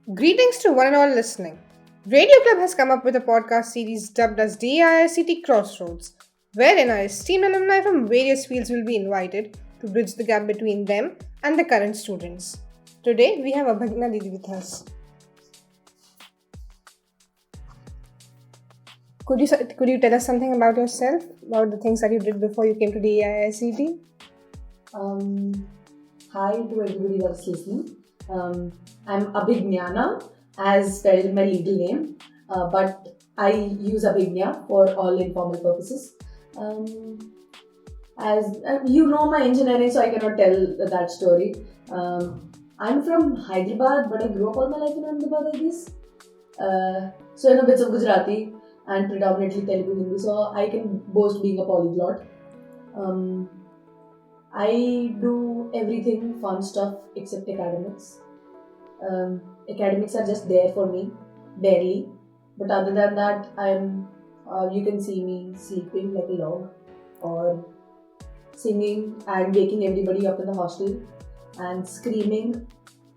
Greetings to one and all listening. Radio Club has come up with a podcast series dubbed as DA-IICT Crossroads, wherein our esteemed alumni from various fields will be invited to bridge the gap between them and the current students. Today, we have Abhignyana Didi with us. Could you tell us something about yourself, about the things that you did before you came to DAIICT? Hi to everybody that's listening. I'm Abhignyana, as spelled in my legal name, but I use Abhignya for all informal purposes. As you know my engineering, so I cannot tell that story. I'm from Hyderabad, but I grew up all my life in Ahmedabad, I guess. So I know bits of Gujarati and predominantly Telugu Hindi, so I can boast being a polyglot. I do everything fun stuff except academics. Academics are just there for me, barely. But other than that, you can see me sleeping like a log, or singing and waking everybody up in the hostel, and screaming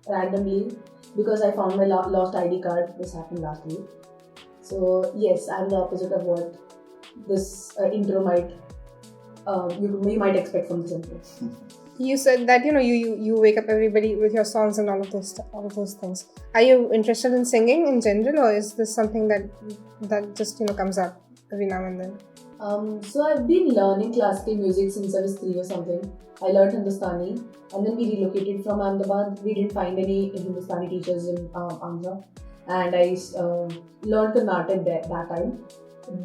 randomly because I found my lost ID card. This happened last week. So yes, I'm the opposite of what this intro you might expect from this intro. You said that you wake up everybody with your songs and all of those things. Are you interested in singing in general, or is this something that just comes up every now and then? So I've been learning classical music since I was 3 or something. I learned Hindustani, and then we relocated from Ahmedabad. We didn't find any Hindustani teachers in Andhra, and I learned Carnatic that time.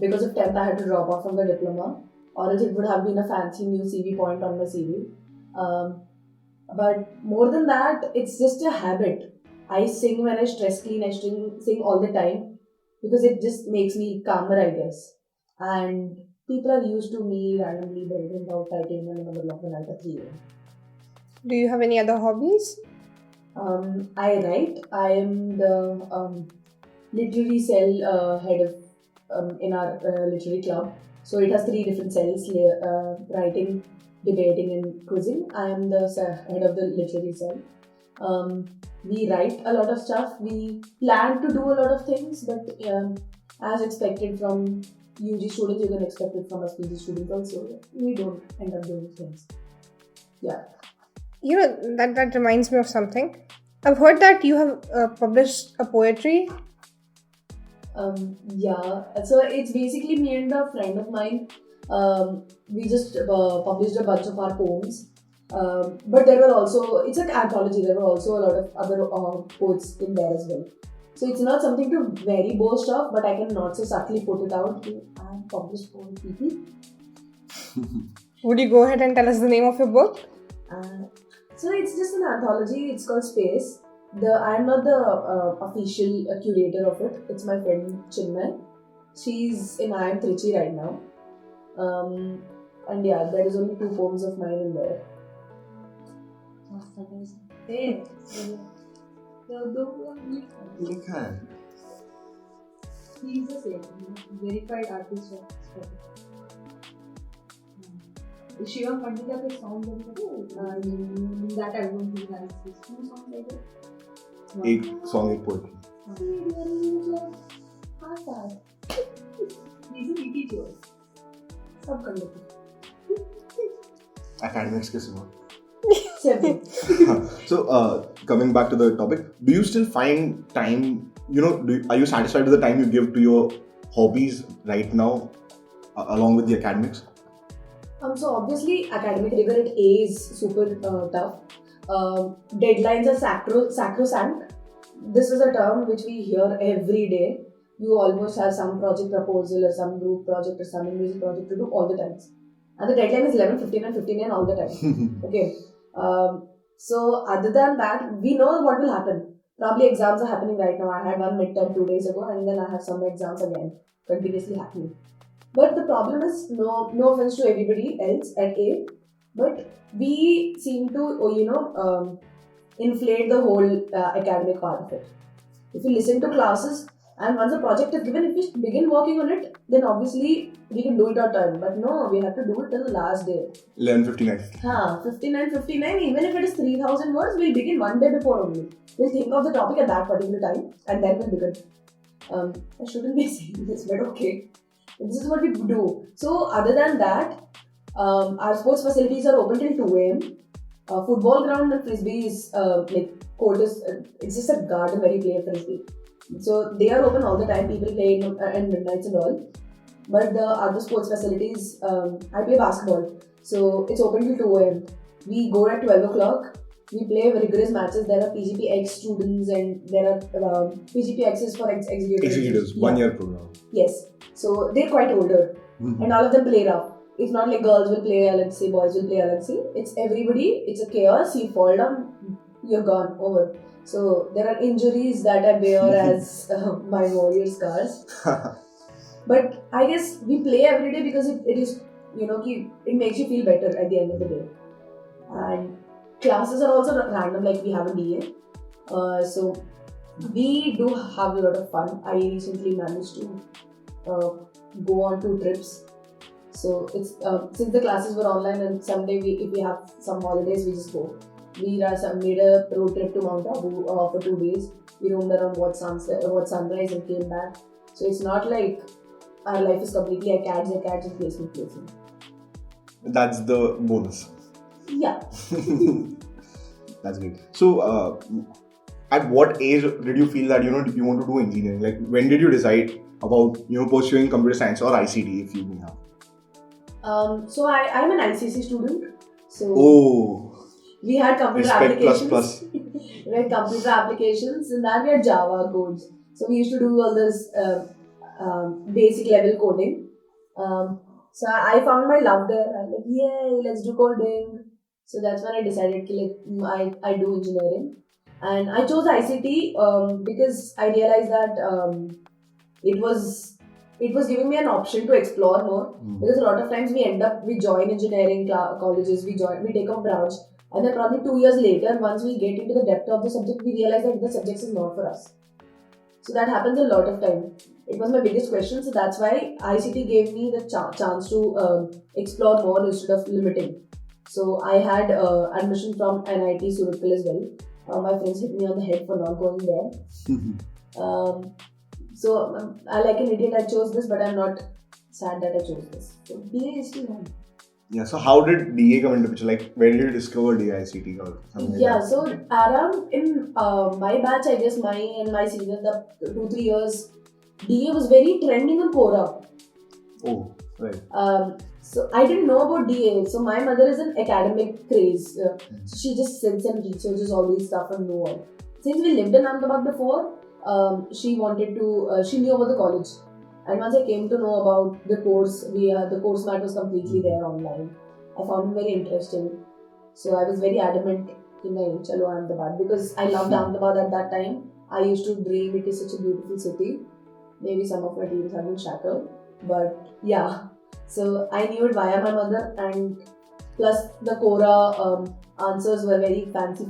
Because of 10th, I had to drop off from the diploma, or else it would have been a fancy new CV point on my CV. But more than that, it's just a habit. I sing when I stress clean. I sing all the time because it just makes me calmer, I guess. And people are used to me randomly building out titanium in the middle of the night at 3 a.m. Do you have any other hobbies? I write. I am the literary cell head of in our literary club. So it has 3 different cells: writing, debating, and quizzing. I am the head of the literary cell. We write a lot of stuff. We plan to do a lot of things, but as expected from UG students, you can expect it from us PG students also. We don't end up doing things. Yeah. That reminds me of something. I've heard that you have published a poetry. Yeah. So it's basically me and a friend of mine. We just published a bunch of our poems. But there were also, it's an anthology, there were also a lot of other poets in there as well. So it's not something to very boast of, but I can not so subtly put it out. I have published poem people. Would you go ahead and tell us the name of your book? So it's just an anthology, it's called Space. I am not the official curator of it. It's my friend Chinmay. She's in IIM Trichy right now. And yeah, there is only 2 poems of mine in there. He's the same, verified artist of Shivam Pandita के song in that album he has 2 songs like that. एक song एक poetry. He's a teacher. सब कर लेते. Academics के सिवा. So coming back to the topic, do you still find time? Are you satisfied with the time you give to your hobbies right now, along with the academics? So obviously academic rigor at A is super tough. Deadlines are sacrosanct. This is a term which we hear every day. You almost have some project proposal or some group project or some music project to do all the times. And the deadline is 11, 15 and 59 all the time. Okay. So other than that, we know what will happen. Probably exams are happening right now. I had one midterm 2 days ago, and then I have some exams again continuously happening. But the problem is, no offense to everybody else at A, but we seem to inflate the whole academic part of it. If you listen to classes, And once the project is given, if we begin working on it, then obviously we can do it our turn. But no, we have to do it till the last day. 11:59. 59, even if it is 3,000 words, we'll begin one day before only. We'll think of the topic at that particular time and then we'll begin. I shouldn't be saying this, but okay. This is what we do. So other than that, our sports facilities are open till 2 a.m. Football ground and frisbee is court is it's just a garden where you play frisbee. So they are open all the time. People play in midnights and all. But the other sports facilities, I play basketball. So it's open till 2 a.m. We go at 12 o'clock. We play rigorous matches. There are PGPX students and there are PGPXs for executives. Executives, 1 year program. Yes. So they're quite older. And all of them play rough. It's not like girls will play LHC, boys will play LHC. It's everybody. It's a chaos. You fall down, you're gone, over. So there are injuries that I bear as my warrior scars. But I guess we play every day because it is, it makes you feel better at the end of the day. And classes are also random, like we have a DA. So we do have a lot of fun. I recently managed to go on 2 trips. So it's since the classes were online and someday if we have some holidays, we just go. We made a road trip to Mount Abu for 2 days. We roamed around what sunrise and came back. So it's not like our life is completely acads and placement. That's the bonus. Yeah. That's great. So, at what age did you feel that you want to do engineering? Like, when did you decide about pursuing computer science or ICT, if you may have? So I'm an ICC student. So we had computer Respect applications. We had computer applications, and then we had Java codes. So we used to do all this basic level coding. So I found my love there. I'm like, yay, let's do coding. So that's when I decided I do engineering. And I chose ICT because I realized that it was giving me an option to explore more. Because a lot of times we join engineering colleges, we take a branch, and then probably 2 years later, once we get into the depth of the subject, we realize that the subject is not for us. So that happens a lot of time. It was my biggest question, so that's why ICT gave me the chance to explore more instead of limiting. So I had admission from NIT Surathkal as well. My friends hit me on the head for not going there. So like an idiot, I chose this, but I'm not sad that I chose this. So DA is still on. Yeah, so how did DA come into picture? Like, where did you discover DAICT or something like that? So around in my batch, I guess my senior, the 2-3 years, DA was very trending on Quora. Oh, right. So I didn't know about DA. So my mother is an academic craze. So she just sits and researches all these stuff and know all. Since we lived in Ahmedabad before, she knew about the college. And once I came to know about the course, the course mat was completely there online. I found it very interesting. So I was very adamant in Ahmedabad because I loved Ahmedabad at that time. I used to dream it is such a beautiful city. Maybe some of my dreams have been shattered. But yeah, so I knew it via my mother, and plus the Quora answers were very fancy,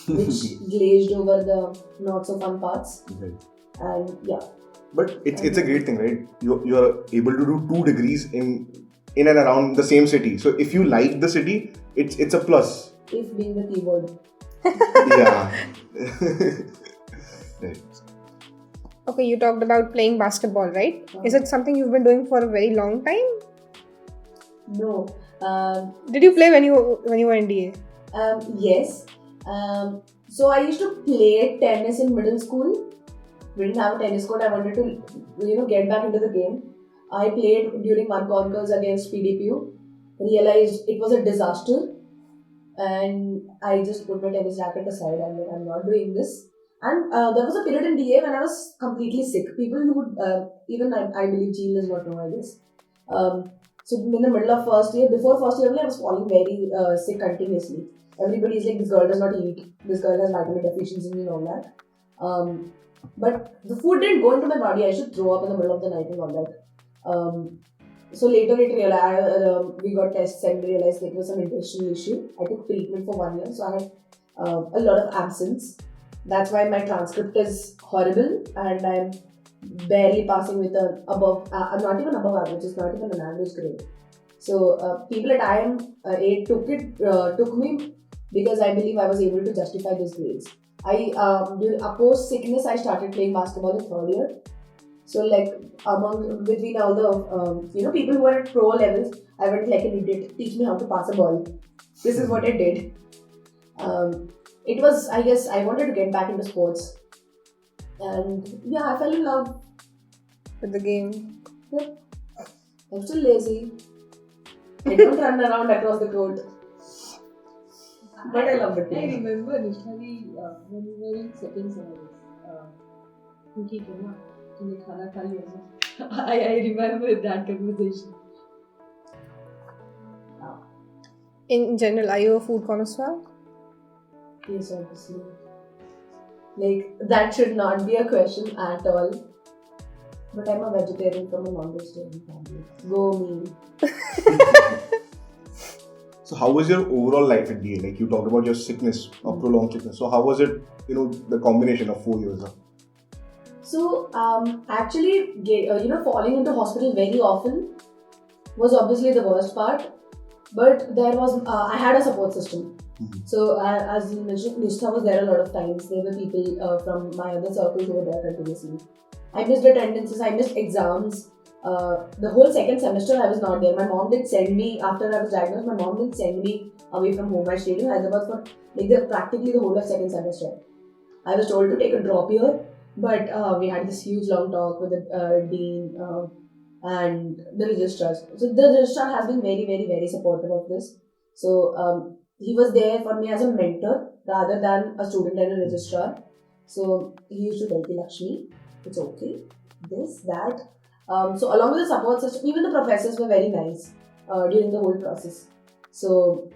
which glazed over the not so fun parts. Right. And yeah. But it's a great thing, right? You're able to do 2 degrees in and around the same city. So if you like the city, it's a plus. If being the keyword. Yeah. Right. Okay, you talked about playing basketball, right? Is it something you've been doing for a very long time? No. Did you play when you were in DA? Yes. So I used to play tennis in middle school. We didn't have a tennis court. I wanted to, get back into the game. I played during one concourse against PDPU. Realized it was a disaster, and I just put my tennis racket aside. I'm like, I'm not doing this. And there was a period in DA when I was completely sick. People who would, I believe Jean does not know, I guess. So in the middle of first year, before first year, I was falling very sick continuously. Everybody's like, this girl does not eat. This girl has vitamin deficiency and all that. But the food didn't go into my body. I should throw up in the middle of the night and all that. So later we got tests and realized it was some intestinal issue. I took treatment for 1 year. So I had a lot of absence. That's why my transcript is horrible and I'm barely passing with an above, not even above average, it's not even an average grade. So people at IIM-A took me because I believe I was able to justify these grades. Post sickness, I started playing basketball in third year. So between all the people who are at pro levels, I went like an idiot. Teach me how to pass a ball. This is what I did. It was, I guess, I wanted to get back into sports, and yeah, I fell in love with the game. Yep. I'm still lazy. I don't run around across the court. But I love the game. I remember initially when we were in second semester, I remember that conversation. In general, are you a food connoisseur? Yes, obviously. Like, that should not be a question at all. But I'm a vegetarian from a non-vegetarian family. Go me. So how was your overall life at DA? Like you talked about your sickness, or prolonged sickness. So how was it, the combination of 4 years? So, actually, falling into hospital very often was obviously the worst part. But there was, I had a support system. Mm-hmm. So, as you mentioned, Nishtha was there a lot of times. There were people from my other circles who were there continuously. I missed attendances, I missed exams. The whole second semester I was not there. My mom did send me, after I was diagnosed, my mom did send me away from home. I stayed in Hyderabad for practically the whole of second semester. I was told to take a drop here, but we had this huge long talk with the dean and the registrars. So the registrar has been very, very, very supportive of this. So he was there for me as a mentor rather than a student and a registrar. So he used to tell me, Lakshmi, it's okay, this, that. So along with the support system, even the professors were very nice during the whole process. So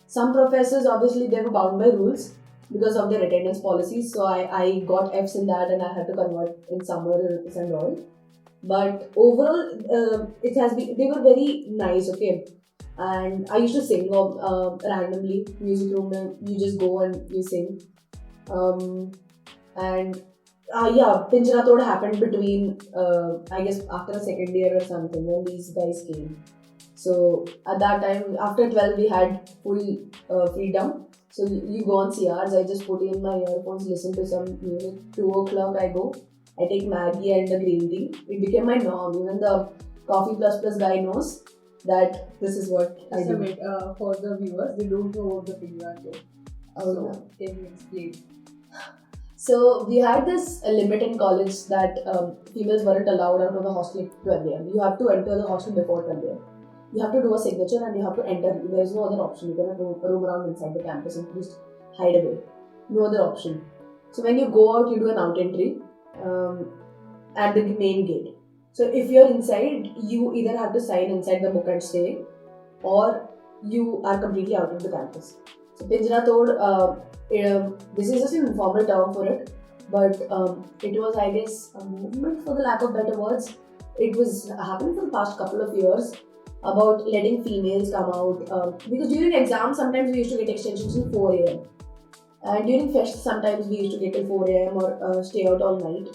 some professors, obviously, they were bound by rules because of their attendance policies. So I got Fs in that and I had to convert in summer and all. But overall, they were very nice, okay. And I used to sing randomly, music room, and you just go and you sing. Pinjara Tod happened between, I guess, after a second year or something when these guys came. So at that time, after 12, we had full freedom. So you go on CRs, I just put in my earphones, listen to some music. 2 o'clock I go, I take Maggie and the green tea. It became my norm. Even the Coffee Plus Plus guy knows that this is what I do. For the viewers, they don't know what the Pinjara Tod. So, can you explain? So we had this limit in college that females weren't allowed out of the hostel at 12 a.m. You have to enter the hostel before 12 a.m. You have to do a signature and you have to enter. There is no other option. You cannot roam around inside the campus and just hide away. No other option. So when you go out, you do an out entry at the main gate. So if you're inside, you either have to sign inside the book and stay, or you are completely out of the campus. So Pinjara Tod, this is just an informal term for it, but it was, I guess, a movement, for the lack of better words. It was happening for the past couple of years about letting females come out, because during exams sometimes we used to get extensions till 4 a.m. And during fest sometimes we used to get till 4 a.m. or stay out all night,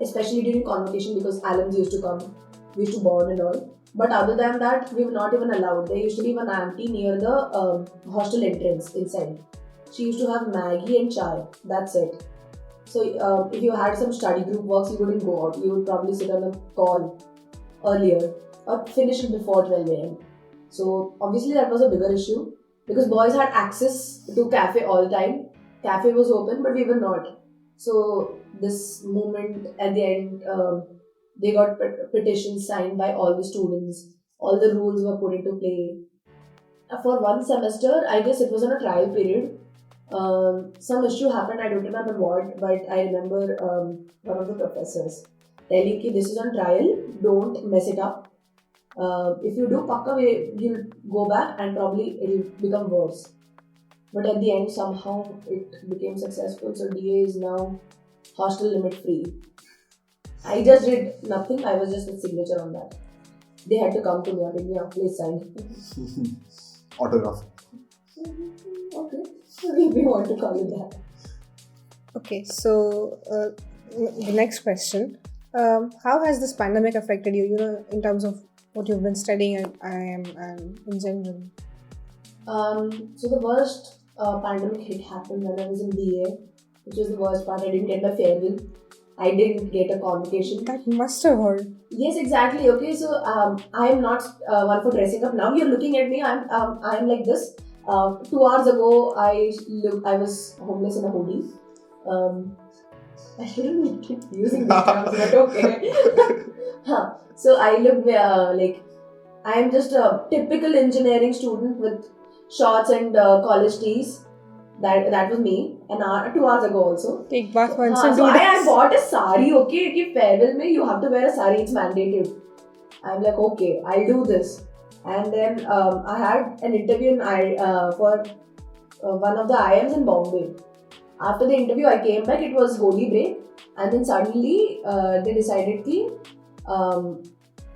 especially during convocation because alums used to come, we used to bond and all. But other than that, we were not even allowed. There used to be one auntie near the hostel entrance inside. She used to have Maggie and chai. That's it. So if you had some study group works, you wouldn't go out. You would probably sit on a call earlier or finish it before 12 a.m. So obviously that was a bigger issue because boys had access to cafe all the time. Cafe was open, but we were not. So this movement at the end, they got petitions signed by all the students. All the rules were put into play. For one semester, I guess it was on a trial period. Some issue happened, I don't remember what, but I remember one of the professors telling me, this is on trial, don't mess it up. If you do, you'll go back and probably it'll become worse. But at the end, somehow it became successful. So DA is now hostel limit free. I just did nothing. I was just a signature on that. They had to come to me and give me please sign. Autograph. Okay. We want to call it that. Okay, so the next question. How has this pandemic affected you, in terms of what you've been studying at IIM and in general? So the worst pandemic hit happened when I was in DA, which was the worst part. I didn't get my farewell. I didn't get a convocation. That must have hurt. Yes, exactly. Okay, so I am not one for dressing up. Now you're looking at me. I'm like this. 2 hours ago, I was homeless in a hoodie. I shouldn't keep using these terms, but okay. So I look like I am just a typical engineering student with shorts and college tees. That was me. 2 hours ago also. Take bath once and So do I this. bought a sari. Okay, if farewell me, you have to wear a sari. It's mandated. I'm like, okay, I'll do this. And then I had an interview for one of the IIMs in Bombay. After the interview, I came back. It was holy break, and then suddenly they decided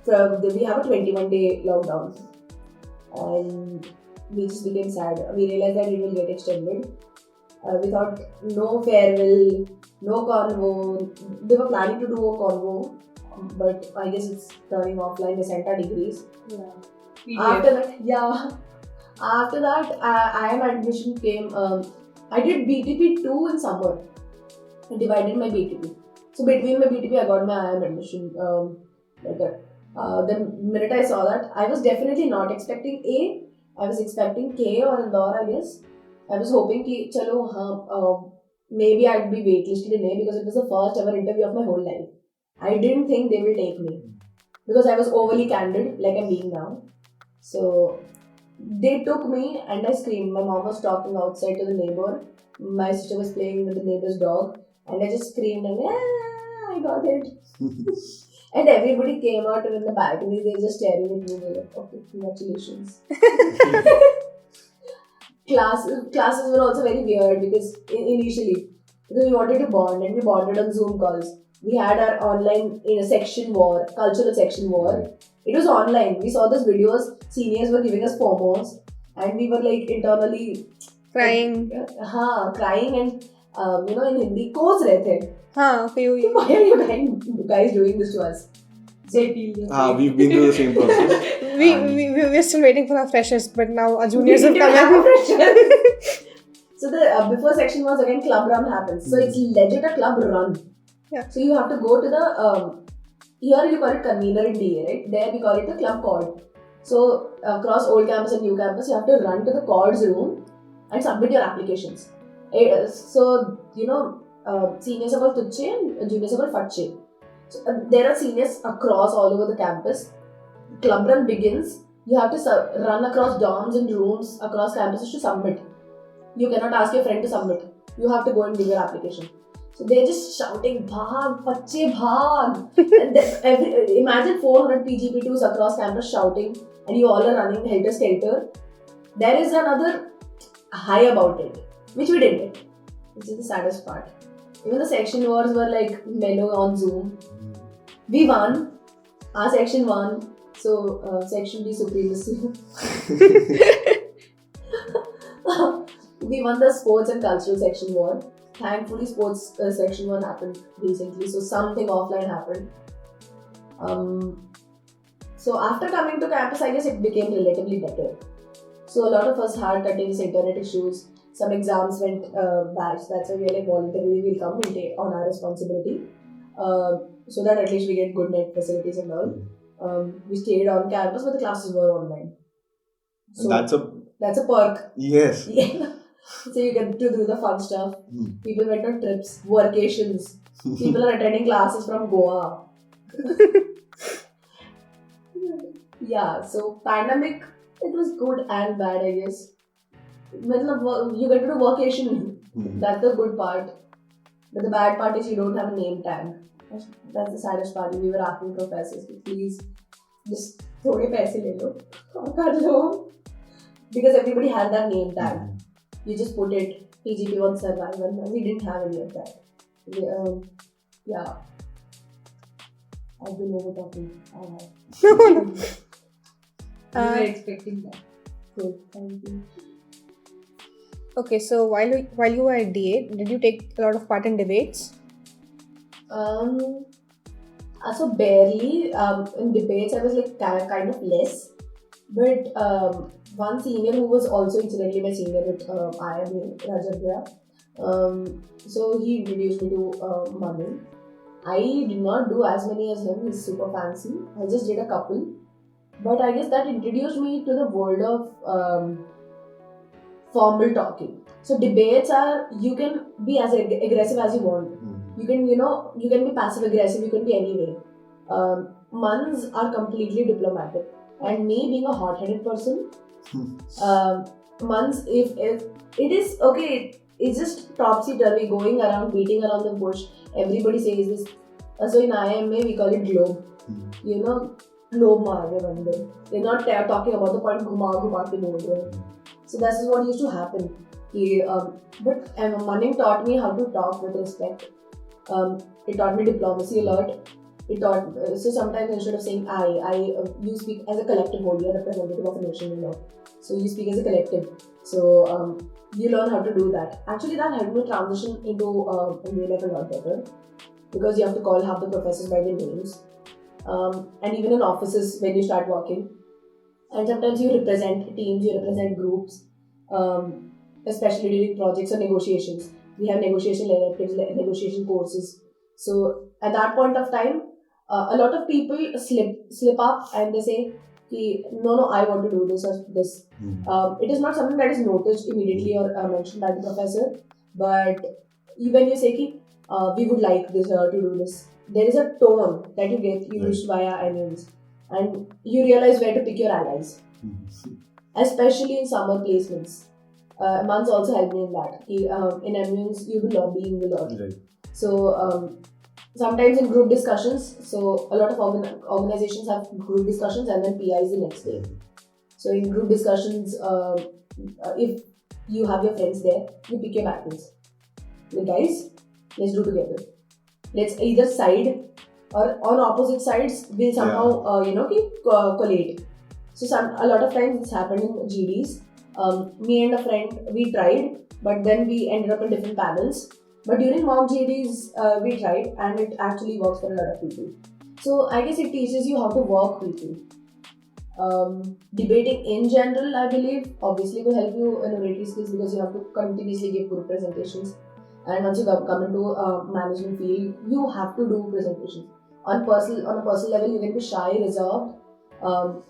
that we have a 21-day lockdown, and we just became sad. We realized that it will get extended. We thought no farewell, no convo. They were planning to do a convo, but I guess it's turning offline. They sent our degrees. Yeah. After that, IIM admission came. I did BTP 2 in summer. I divided my BTP. So between my BTP, I got my IIM admission letter. The minute I saw that, I was definitely not expecting A. I was expecting K or Indore, I guess. I was hoping that maybe I'd be waitlisted in A because it was the first ever interview of my whole life. I didn't think they will take me because I was overly candid, like I'm being now. So they took me and I screamed. My mom was talking outside to the neighbor. My sister was playing with the neighbor's dog, and I just screamed and I got it. And everybody came out and in the balcony they were just staring at me. They were like, okay, congratulations. Classes were also very weird because initially we wanted to bond and we bonded on Zoom calls. We had our online section war, cultural section war. It was online. We saw those videos. Seniors were giving us pomos, and we were like internally Crying. Crying and in Hindi कोस रहे थे. Okay. Why are you guys doing this to us? We've been through the same process. We're still waiting for our freshers, but now our juniors have come in. So the before section was again club run happens. So it's legit a club run. Yeah. So you have to go to the here you call it convener in DA, right? There we call it the club call. So across old campus and new campus, you have to run to the calls room and submit your applications. So seniors are called tuche and juniors are called fache. So, there are seniors across all over the campus. Club run begins. You have to run across dorms and rooms across campuses to submit. You cannot ask your friend to submit. You have to go and give your application. So they're just shouting, "Bhag, fache, bhag!" And imagine 400 PGP2s across campus shouting, and you all are running helter skelter. There is another high about it, which we didn't. Which is the saddest part. Even the section wars were like mellow on Zoom. We won. Our section won. So, section B supremacy. We won the sports and cultural section war. Thankfully, sports section one happened recently. So, something offline happened. So, after coming to campus, I guess it became relatively better. So, a lot of us had continuous internet issues. Some exams went bad. So that's why we are like voluntarily we'll come and take on our responsibility. So that at least we get good net facilities and all. We stayed on campus, but the classes were online. So that's a perk. Yes. Yeah. So you get to do the fun stuff. People went on trips, workations. People are attending classes from Goa. Yeah. So pandemic, it was good and bad, I guess. You get to do vacation. That's the good part. But the bad part is you don't have a name tag. That's the saddest part. We were asking professors to please just thode paise le lo. Kar lo. Because everybody had that name tag. You just put it PGP1 survival. We didn't have any of that. Yeah. I've been over talking. We were expecting that. Good. Thank you. Okay, so while you were at DA, did you take a lot of part in debates? So barely. In debates, I was like kind of less. But one senior who was also incidentally my senior at IIM-A, so he introduced me to Manu. I did not do as many as him. He's super fancy. I just did a couple. But I guess that introduced me to the world of formal talking. So debates are, you can be as aggressive as you want. You can, you can be passive aggressive. You can be any way. Muns are completely diplomatic. And me being a hot-headed person, Muns, if it is okay, it's just topsy-turvy, going around, beating around the bush. Everybody says this. So in IIM-A, we call it globe. Globe maarne bande. They're not talking about the point ghuma ke bol rahe. So this is what used to happen. But Manning taught me how to talk with respect. It taught me diplomacy a lot. It taught, so sometimes instead of saying you speak as a collective whole. You are representative of a nation, So you speak as a collective. So you learn how to do that. Actually, that helped me transition into real life a lot better, because you have to call half the professors by their names. And even in offices when you start working. And sometimes you represent teams, you represent groups, especially during projects or negotiations. We have negotiation electives, negotiation courses. So at that point of time, a lot of people slip up and they say, no, I want to do this or this. It is not something that is noticed immediately or mentioned by the professor, but when you say, we would like this to do this, there is a tone that you get used via onions, and you realize where to pick your allies, especially in summer placements. Mans also helped me in that. In onions, you do lobbying a lot. Right. So sometimes in group discussions, so a lot of organizations have group discussions and then PIs the next day. So in group discussions, if you have your friends there, you pick your battles. Guys, let's do together. Let's either side or on opposite sides, we'll somehow collate. So a lot of times it's happened in GDs. Me and a friend, we tried, but then we ended up in different panels. But during mock GDs, we tried, and it actually works for a lot of people. So I guess it teaches you how to work people. Debating in general, I believe, obviously will help you in oratory skills, because you have to continuously give group presentations. And once you come into a management field, you have to do presentations. On a personal level, you can be shy, reserved.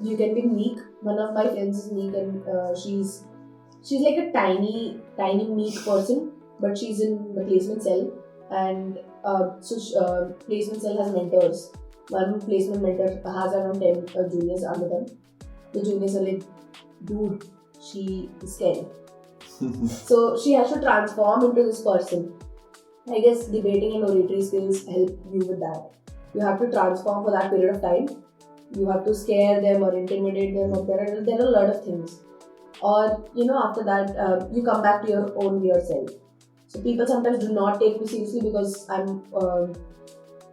You can be meek. One of my friends is meek, and she's like a tiny meek person, but she's in the placement cell, and placement cell has mentors. One placement mentor has around 10 juniors under them. The juniors are like, dude, she is scary. So she has to transform into this person. I guess debating and oratory skills help you with that. You have to transform for that period of time. You have to scare them or intimidate them, or there are a lot of things. Or, after that, you come back to your own weird self. So people sometimes do not take me seriously because I'm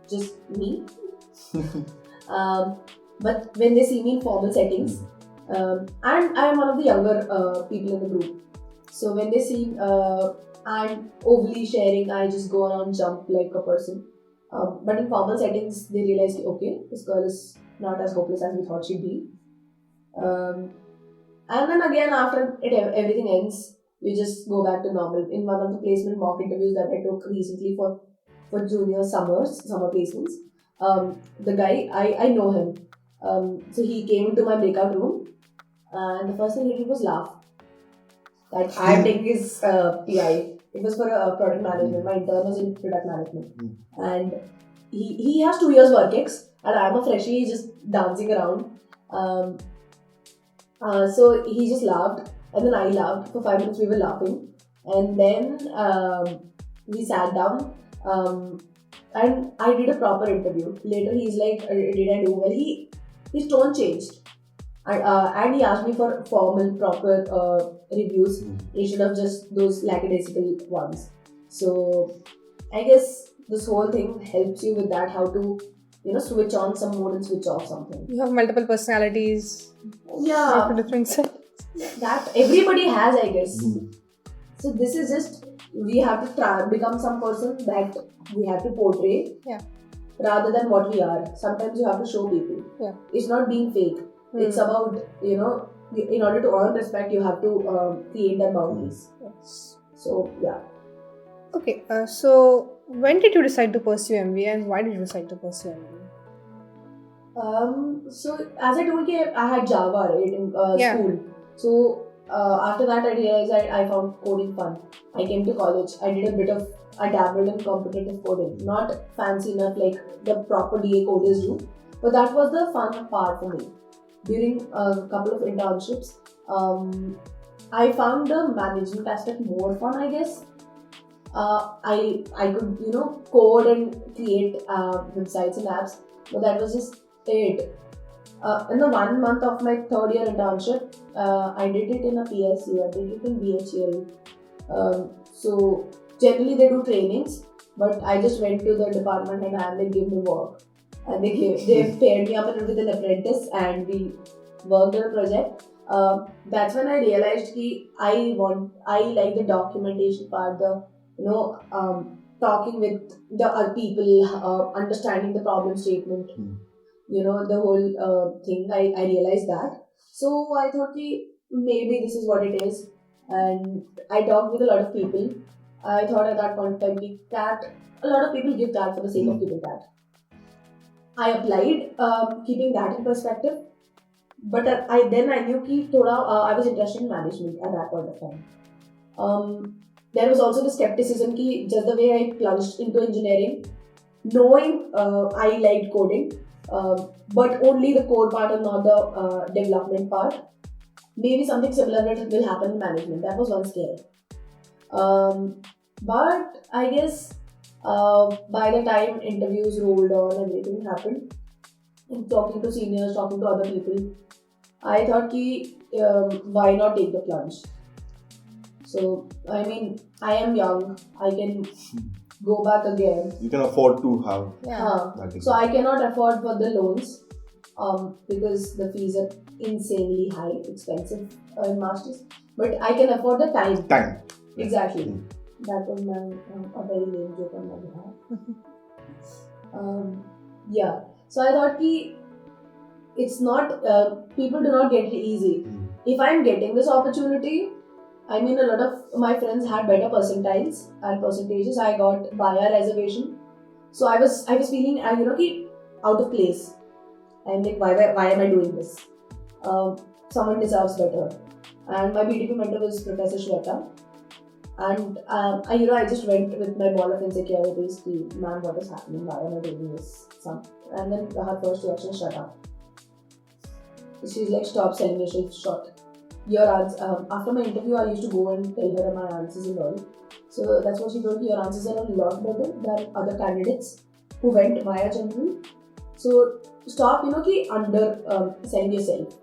just me. But when they see me in formal settings, and I am one of the younger people in the group. So when they see I'm overly sharing, I just go around jump like a person. But in formal settings, they realize, okay, this girl is not as hopeless as we thought she'd be. And then again, after everything ends, you just go back to normal. In one of the placement mock interviews that I took recently for junior summer placements, the guy, I know him. So he came into my breakout room, and the first thing he did was laugh. Like, I'm taking his PI. It was for product management. My intern was in product management. And he has 2 years work ex, and I'm a freshie just dancing around. So he just laughed, and then I laughed. For 5 minutes we were laughing, and then we sat down, and I did a proper interview. Later he's like, did I do well? His tone changed, and he asked me for formal, proper reviews instead of just those lackadaisical ones. So I guess this whole thing helps you with that, how to switch on some mode and switch off something. You have multiple personalities. Yeah. Different sides. That everybody has, I guess. So this is just, we have to try become some person that we have to portray, rather than what we are. Sometimes you have to show people. It's not being fake. It's about, in order to earn respect, you have to create that boundaries. So yeah. Okay, so when did you decide to pursue MBA and why did you decide to pursue MBA? So as I told you, I had Java, right, in school. So after that, I realized I found coding fun. I came to college. I dabbled in competitive coding, not fancy enough like the proper DA coders do, but that was the fun part for me. During a couple of internships, I found the management aspect more fun, I guess. I could code and create websites and apps, but that was just it. In the 1 month of my third year internship, I did it in a PSU, I did it in BHL. So generally they do trainings, but I just went to the department and they gave me work. And they paired me up with an apprentice and we worked on a project. That's when I realized that I like the documentation part, talking with the other people, understanding the problem statement, the whole thing. I realized that. So I thought maybe this is what it is. And I talked with a lot of people. I thought at that point in time, CAT, a lot of people give CAT for the sake of giving CAT. I applied, keeping that in perspective. But I knew that I was interested in management at that point of time. There was also the skepticism that just the way I plunged into engineering, knowing I liked coding, but only the core part and not the development part. Maybe something similar will happen in management. That was one scare. But I guess by the time interviews rolled on, everything happened. And talking to seniors, talking to other people, I thought why not take the plunge? So, I mean, I am young. I can go back again. You can afford to have that. So, I cannot afford for the loans because the fees are insanely high, expensive in masters. But I can afford the time. Exactly. That was a very lame joke on my behalf. So, I thought it's not, people do not get it easy. If I'm getting this opportunity, I mean, a lot of my friends had better percentages. I got via reservation. So I was feeling, out of place. I'm like, why am I doing this? Someone deserves better. And my BTP mentor was Professor Shweta. And I just went with my ball of insecurities. Man, what is happening? Why am I doing this? And then her first reaction, shut up. She's like, stop selling yourself short. Your answer. After my interview, I used to go and tell her my answers and all. So that's what she told me. Your answers are a lot better than other candidates who went via general. So stop, send yourself.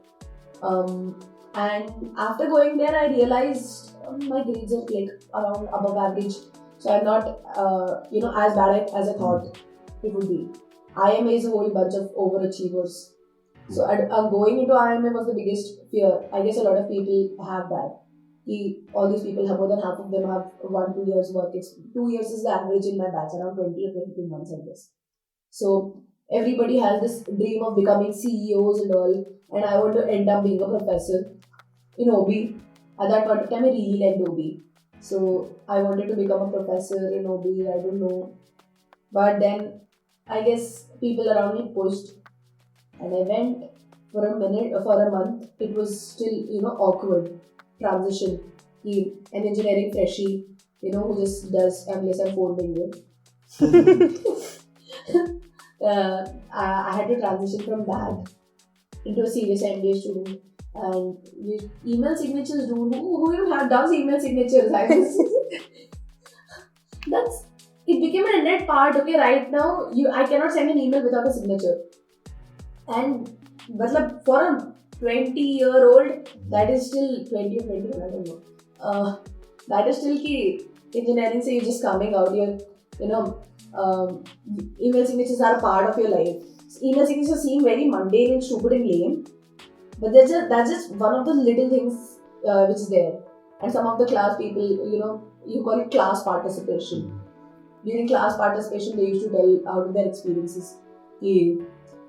And after going there, I realized my grades are like around above average. So I'm not, as bad as I thought it would be. IIMA is a whole bunch of overachievers. So going into IIMA was the biggest fear. I guess a lot of people have that. All these people have, more than half of them have 1-2 years work. 2 years is the average in my batch, around 20 or 22 months, I guess. So everybody has this dream of becoming CEOs and all, and I want to end up being a professor in OB. At that point of time, I really liked OB. So I wanted to become a professor in OB, I don't know. But then, I guess people around me pushed. And I went for a month. It was still, awkward transition. An engineering freshie, who just does unless I'm folding it. I had to transition from that into a serious MBA student. And email signatures, dude. Who even does email signatures? It became an net part. Okay, right now I cannot send an email without a signature. And for a 20-year-old, that is still 20 or 21, I don't know. That is still key. Engineering, so you're just coming out here, email signatures are a part of your life. Email signatures seem very mundane and stupid and lame, but that's just one of the little things which is there. and some of the class people, you call it class participation. During class participation, they used to tell out their experiences. Yeah.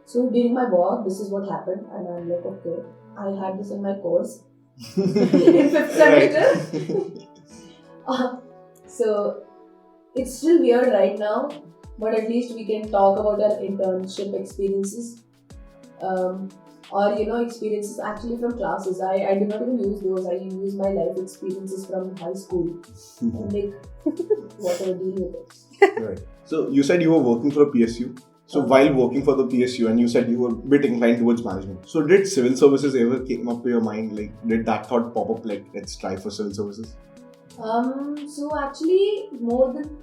So during my work, this is what happened, and I'm like, okay, I had this in my course in 5th semester. So it's still weird right now, but at least we can talk about our internship experiences, or experiences actually from classes. I do not even use those. I use my life experiences from high school and like whatever, deal with it. Right. So you said you were working for a PSU. So while working for the PSU, and you said you were a bit inclined towards management. So did civil services ever came up to your mind? Like, did that thought pop up? Like, let's try for civil services. So actually, more than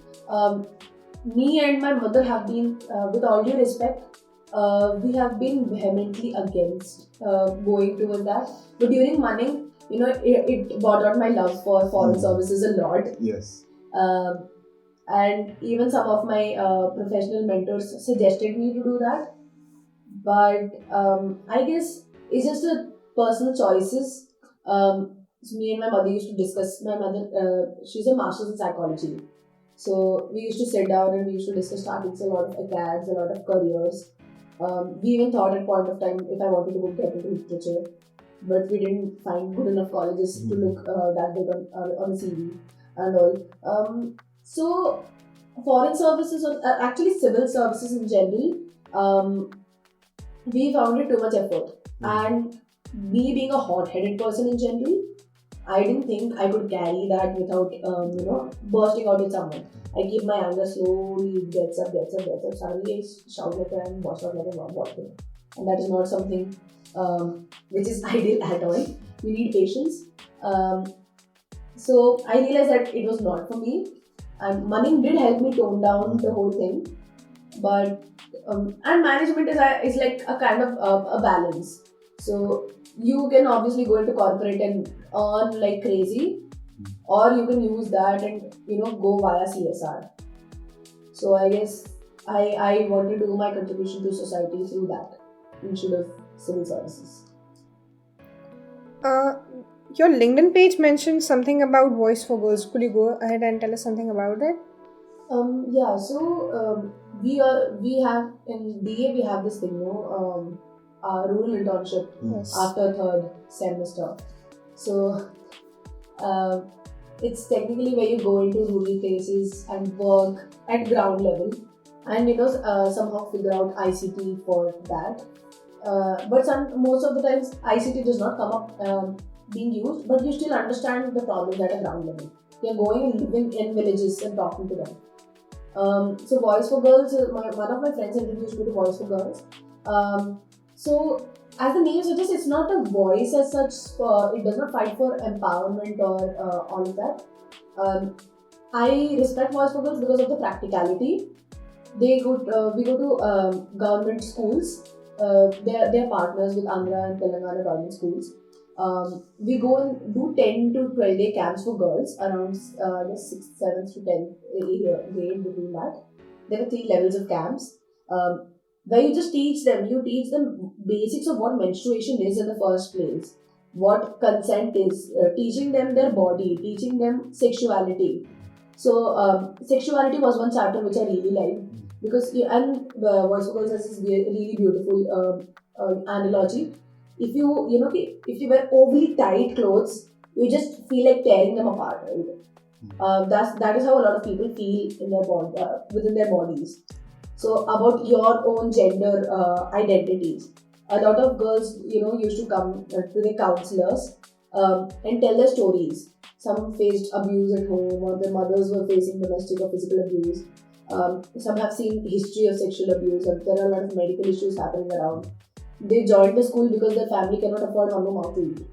me and my mother have been, with all due respect, we have been vehemently against going towards that. But during Manning, it brought out my love for foreign services a lot. Yes. And even some of my professional mentors suggested me to do that. But I guess it's just a personal choices. So me and my mother used to discuss. My mother, she's a master's in psychology. So we used to sit down and we used to discuss topics, a lot of acads, a lot of careers. We even thought at point of time if I wanted to get into literature, but we didn't find good enough colleges to look that big on a CV and all. So foreign services, or actually civil services in general, we found it too much effort. And me being a hot-headed person in general, I didn't think I could carry that without, bursting out with someone. I keep my anger slowly, it gets up. Suddenly I shout like that and burst out like a bomb. And that is not something which is ideal at all. You need patience. So I realized that it was not for me. And Manning did help me tone down the whole thing. But, and management is like a kind of a balance. So you can obviously go into corporate and earn like crazy, or you can use that and go via CSR. So I guess I want to do my contribution to society through that instead of civil services. Your LinkedIn page mentioned something about Voice for Girls. Could you go ahead and tell us something about it? Yeah. So we have in DA we have this thing, rural internship after 3rd semester. So it's technically where you go into rural places and work at ground level, and somehow figure out ICT for that. But most of the times ICT does not come up being used, but you still understand the problems at a ground level. You're going and living in villages and talking to them. So Voice for Girls, one of my friends introduced me to Voice for Girls. So as the name suggests, it's not a voice as such. It does not fight for empowerment or all of that. I respect Voice for Girls because of the practicality. We go to government schools. They're partners with Andhra and Telangana government schools. We go and do 10 to 12 day camps for girls around the 6th, 7th to 10th grade, between that. There are 3 levels of camps. Where you just teach them basics of what menstruation is in the first place, what consent is, teaching them their body, teaching them sexuality. So sexuality was one chapter which I really liked, because Voice for Girls has this really beautiful analogy. If you wear overly tight clothes, you just feel like tearing them apart, right? That is how a lot of people feel in their body, within their bodies. So about your own gender identities, a lot of girls, used to come to their counselors and tell their stories. Some faced abuse at home, or their mothers were facing domestic or physical abuse. Some have seen history of sexual abuse, and there are a lot of medical issues happening around. They joined the school because their family cannot afford one more mouth to eat.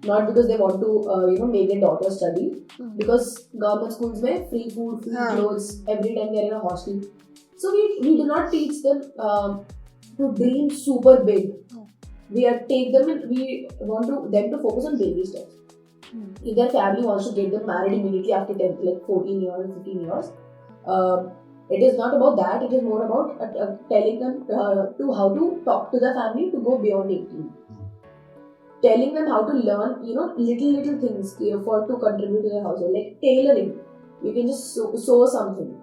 Not because they want to, make their daughter study. Because government schools may free food, free clothes every time they're in a hostel. So we do not teach them to dream super big. We take them and we want them to focus on baby steps. If their family wants to get them married immediately after 10, like 14 years, 15 years, it is not about that. It is more about telling them to how to talk to their family to go beyond 18. telling them how to learn, little things for to contribute to their household, like tailoring. You can just sew something.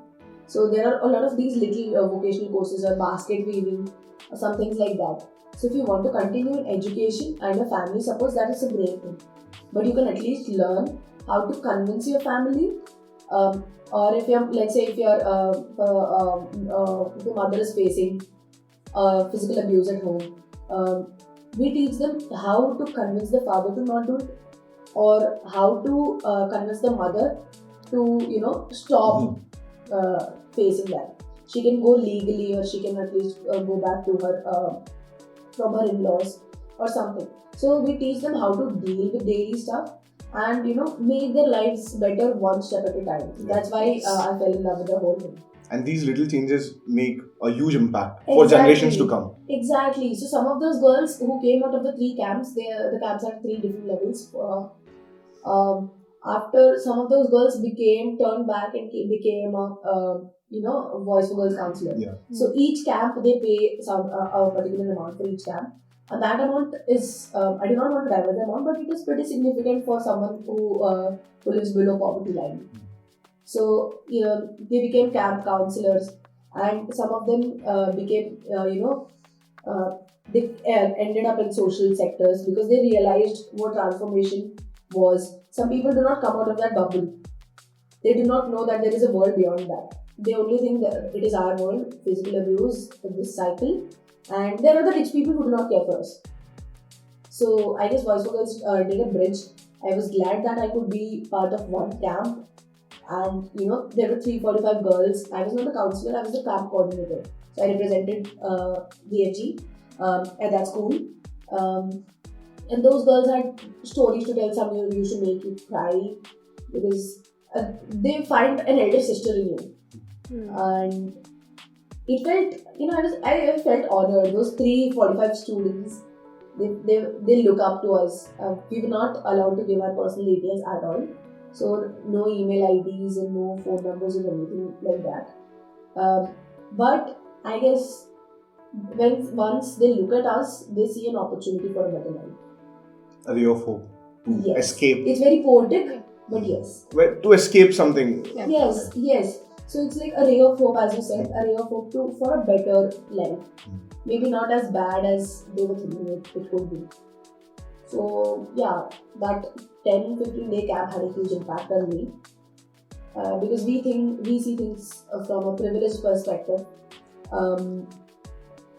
So there are a lot of these little vocational courses or basket weaving or some things like that. So if you want to continue in education and your family supports, that is a great thing. But you can at least learn how to convince your family, or if you're, let's say, if your mother is facing physical abuse at home, we teach them how to convince the father to not do it, or how to convince the mother to stop facing that. She can go legally, or she can at least go back to her from her in-laws or something. So we teach them how to deal with daily stuff and make their lives better one step at a time. That's why I fell in love with the whole thing. And these little changes make a huge impact for generations to come. Exactly. So some of those girls who came out of the 3 camps, the camps had 3 different levels. After some of those girls turned back and became a Voice for Girls counselor. Yeah. So each camp they pay a particular amount for each camp, and that amount is I do not want to divulge the amount, but it is pretty significant for someone who lives below poverty line. So they became camp counselors, and some of them became they ended up in social sectors because they realized what transformation was. Some people do not come out of that bubble. They do not know that there is a world beyond that. They only think that it is our world, physical abuse, this cycle, and there are the rich people who do not care for us. So I guess Voice for Girls did a bridge. I was glad that I could be part of one camp, and there were 345 girls. I was not the counselor, I was the camp coordinator. So I represented VFG at that school. And those girls had stories to tell. Some used to make you cry because they find an elder sister in you. And it felt, I felt honored. Those 345 students, they look up to us. We were not allowed to give our personal details at all. So no email IDs and no phone numbers and anything like that. But I guess once they look at us, they see an opportunity for a better life. A ray of hope. To escape. It's very poetic, but yes. To escape something. Yeah. Yes. So it's like a ray of hope, as you said, a ray of hope for a better life. Maybe not as bad as they were thinking it could be. So yeah, that 10-15 day camp had a huge impact on me. Because we see things from a privileged perspective.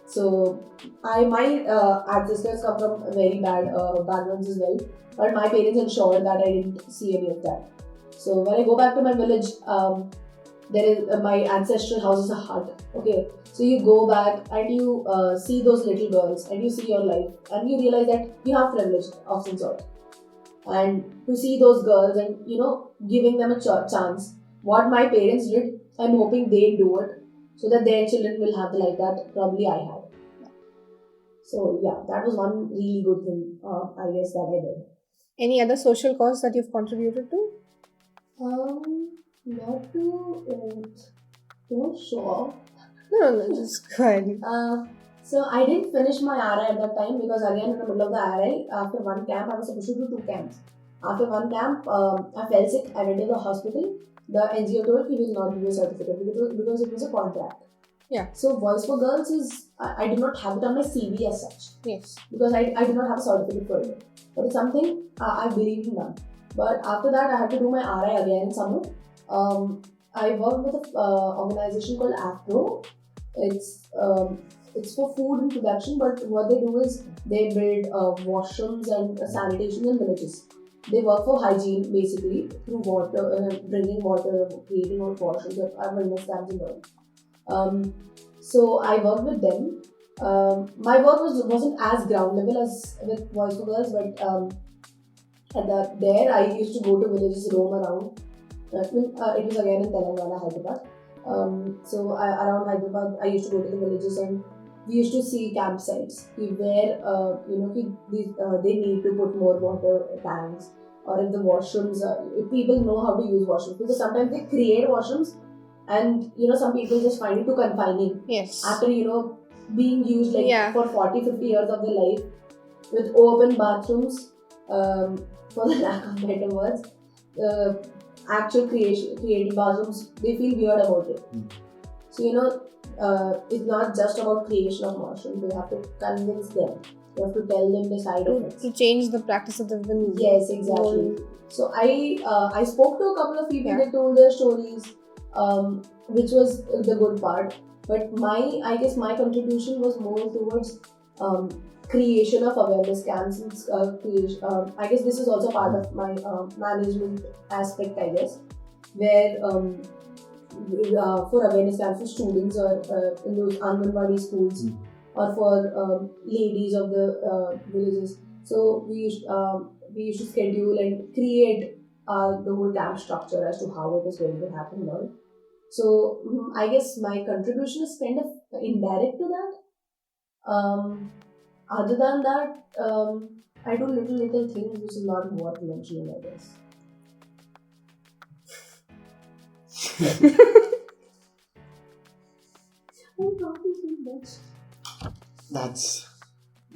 So my ancestors come from very bad backgrounds as well, but my parents ensured that I didn't see any of that. So when I go back to my village, there is my ancestral house is a hut. Okay, so you go back and you see those little girls and you see your life and you realize that you have privilege of some sort. And to see those girls and giving them a chance, what my parents did, I'm hoping they do it, so that their children will have the life that probably I had. So yeah, that was one really good thing, I guess, that I did. Any other social cause that you've contributed to? Not to show off. No, just go ahead. So I didn't finish my RI at that time because again in the middle of the RI, after one camp, I was supposed to do 2 camps. After one camp, I fell sick. I went to the hospital. The NGO told he will not give me a certificate because it was a contract. Yeah. So Voice for Girls is, I did not have it on my CV as such. Yes. Because I did not have a certificate for it. But it's something I believed in now. But after that, I had to do my RI again in summer. I worked with an organization called AFRO. It's for food and production, but what they do is they build washrooms and sanitation in villages. They work for hygiene basically through water, bringing water, creating out washrooms, wellness camps and all. So I worked with them. My work wasn't as ground level as with Voice for Girls, but there I used to go to villages, roam around. It was again in Telangana, Hyderabad. So around Hyderabad, I used to go to the villages and we used to see campsites where they need to put more water tanks, or if the washrooms, if people know how to use washrooms, because sometimes they create washrooms and some people just find it too confining. Yes. After being used for 40-50 years of their life, with open bathrooms, for the lack of better words, actual creative bathrooms, they feel weird about it. So it's not just about creation of washroom. You have to convince them. You have to tell them the side effects. To change the practice that they've been. Yes, exactly. So I spoke to a couple of people. They told their stories, which was the good part. But I guess my contribution was more towards creation of awareness camps. I guess this is also part of my management aspect, I guess, where for awareness camps for students or in those Anganwadi schools or for ladies of the villages. So we used to schedule and create the whole camp structure as to how it is going to happen now. So I guess my contribution is kind of indirect to that. Other than that, I do little things which is not worth mentioning, I guess.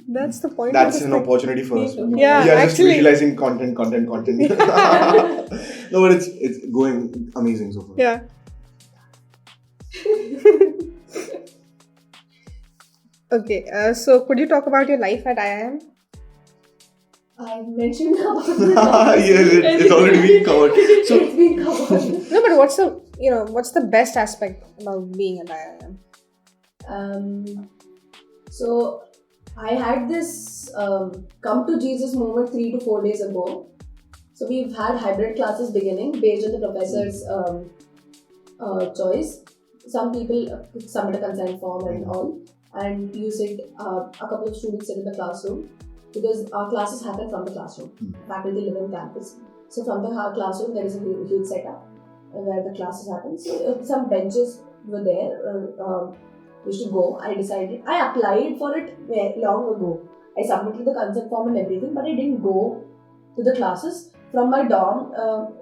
That's the point. That's an opportunity for us. Yeah, we are just actually visualizing content. No, but it's going amazing so far. Yeah. Okay, so could you talk about your life at IIM? I mentioned about that. Yes, it's already been covered. So It's been covered. No, but what's the best aspect about being at IIM? So I had this come to Jesus moment 3 to 4 days ago. So we've had hybrid classes beginning based on the professor's choice. Some people submit a consent form and all, and you sit, a couple of students sit in the classroom because our classes happen from the classroom. Faculty live on campus. So from the classroom there is a huge setup where the classes happen. So some benches were there. Used to go. I applied for it long ago. I submitted the consent form and everything, but I didn't go to the classes. From my dorm,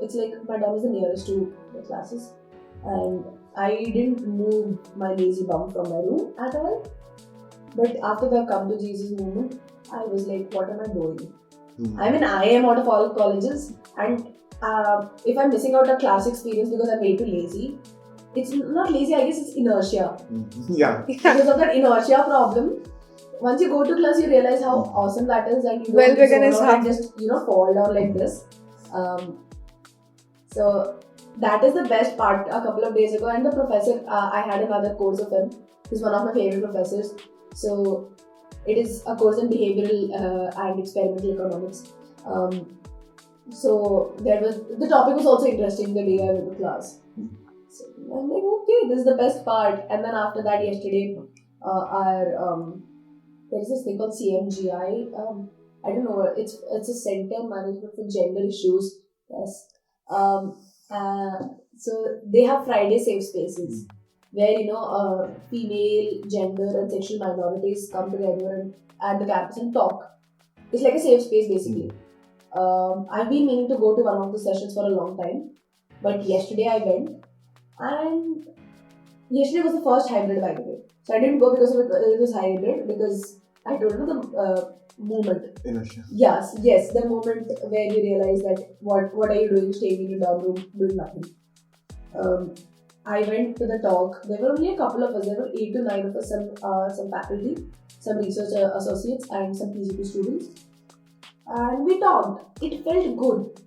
it's like my dorm is the nearest to the classes, and I didn't move my lazy bum from my room at all. But after the Come to Jesus movement, I was like, what am I doing? I'm in IIM out of all colleges, and if I'm missing out a class experience because I'm way too lazy, it's not lazy, I guess it's inertia. Yeah. Because of that inertia problem, once you go to class, you realize how awesome that is, and you don't just fall down like this. So that is the best part. A couple of days ago, and the professor, I had another course of him. He's one of my favorite professors. So it is a course in behavioral and experimental economics. So the topic was also interesting the day I went to class. So I'm like, okay, this is the best part. And then after that, yesterday, there is this thing called CMGI. I don't know. It's a center management for gender issues. Yes. So they have Friday safe spaces where female, gender, and sexual minorities come together at the campus and talk. It's like a safe space basically. I've been meaning to go to one of the sessions for a long time, but yesterday I went. And yesterday was the first hybrid, by the way. So I didn't go because it was hybrid, because I told you the moment. Inertia. Yes, the moment where you realize that what are you doing staying in your dorm room doing nothing. I went to the talk. There were only a couple of us. There were 8 to 9 of us, some faculty, some research associates, and some PGP students. And we talked. It felt good.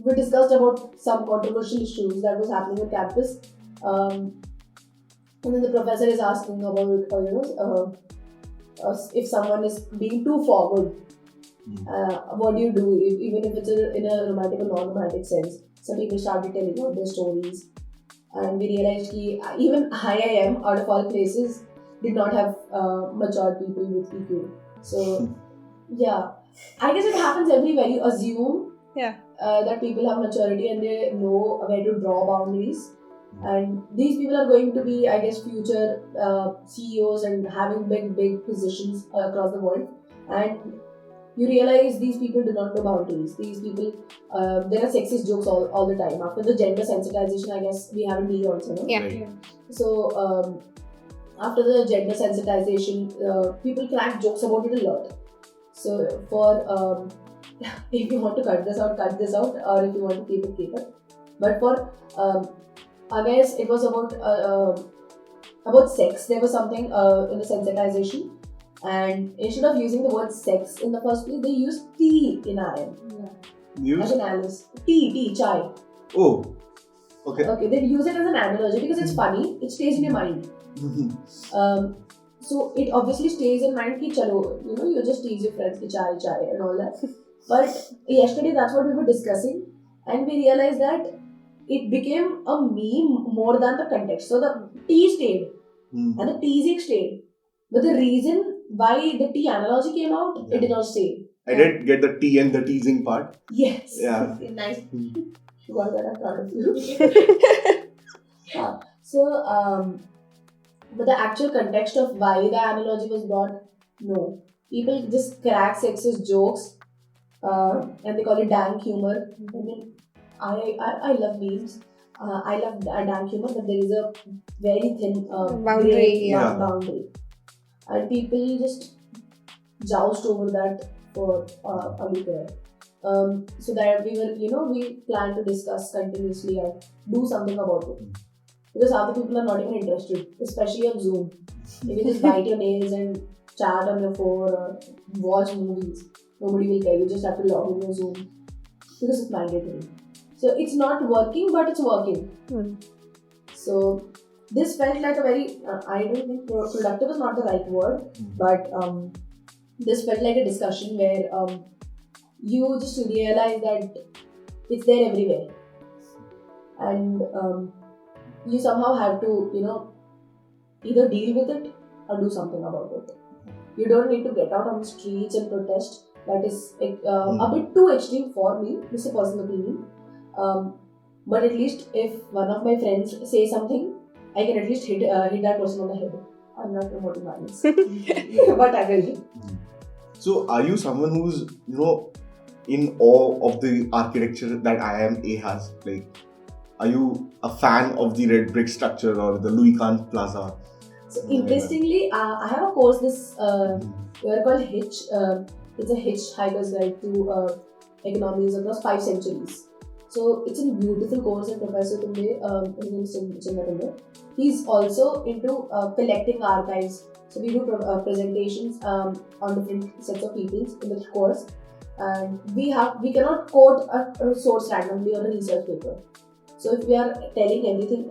We discussed about some controversial issues that was happening on campus, and then the professor is asking about if someone is being too forward, what do you do even if it's in a romantic or non-romantic sense. Some people started telling out their stories, and we realized that even IIM out of all places did not have mature people with PQ. So yeah, I guess it happens everywhere. You assume that people have maturity and they know where to draw boundaries, and these people are going to be, I guess, future CEOs and having big positions across the world, and you realize these people do not know boundaries. These people, there are sexist jokes all the time. After the gender sensitization, I guess we have a DA also, no? Yeah. So after the gender sensitization, people crack jokes about it a lot. So for if you want to cut this out, or if you want to keep it. But for I guess it was about sex. There was something in the sensitization, and instead of using the word sex in the first place, they used tea in IIM. As an alias. Tea, chai. Oh, okay. Okay, they use it as an analogy because it's funny. It stays in your mind. So it obviously stays in mind ki chalo, you just tease your friends ki chai and all that. But yesterday that's what we were discussing, and we realized that it became a meme more than the context. So the tea stayed and the teasing stayed. But the reason why the tea analogy came out, it did not stay. I did get the tea and the teasing part. Yes. Yeah. Nice. Sure that I'm proud of you. Yeah. So, but the actual context of why the analogy was brought, no. People just crack sexist jokes and they call it dank humor. I mean, I love memes. I love dank humor, but there is a very thin boundary. Boundary. And people just joust over that for a week. So that we plan to discuss continuously and do something about it. Because half the people are not even interested, especially on Zoom. You can just bite your nails and chat on your phone or watch movies. Nobody will care. You just have to log in your Zoom because it's mandatory. So it's not working, but it's working. So this felt like a very, I don't think productive is not the right word, but this felt like a discussion where you just realize that it's there everywhere. And you somehow have to, either deal with it or do something about it. You don't need to get out on the streets and protest. That is a bit too extreme for me. This is a personal opinion. But at least if one of my friends say something, I can at least hit that person on the head. I'm not promoting violence. But I will do. So are you someone who's, in awe of the architecture that IIM-A has? Like, are you a fan of the red brick structure or the Louis Kahn Plaza? So interestingly, I have a course we're called Hitch. It's a hitchhiker's guide to economies across 5 centuries. So it's a beautiful course, and Professor Tumbe, his name is Chinna Tumbe. He's also into collecting archives. So we do presentations on different sets of people in the course, and we cannot quote a source randomly or a research paper. So if we are telling anything,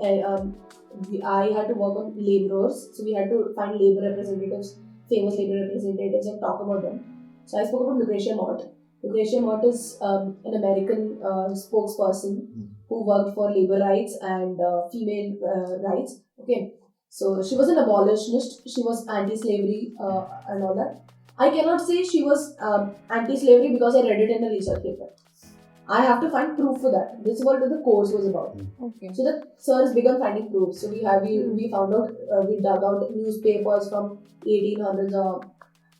I had to work on laborers. So we had to find labor representatives, famous labor representatives, and talk about them. So I spoke about Lucretia Mott. Lucretia Mott is an American spokesperson who worked for labor rights and female rights. Okay, so she was an abolitionist. She was anti-slavery and all that. I cannot say she was anti-slavery because I read it in a research paper. I have to find proof for that. This is what the course was about. Okay. So the sir has begun finding proofs. So we found out, we dug out newspapers from 1800s,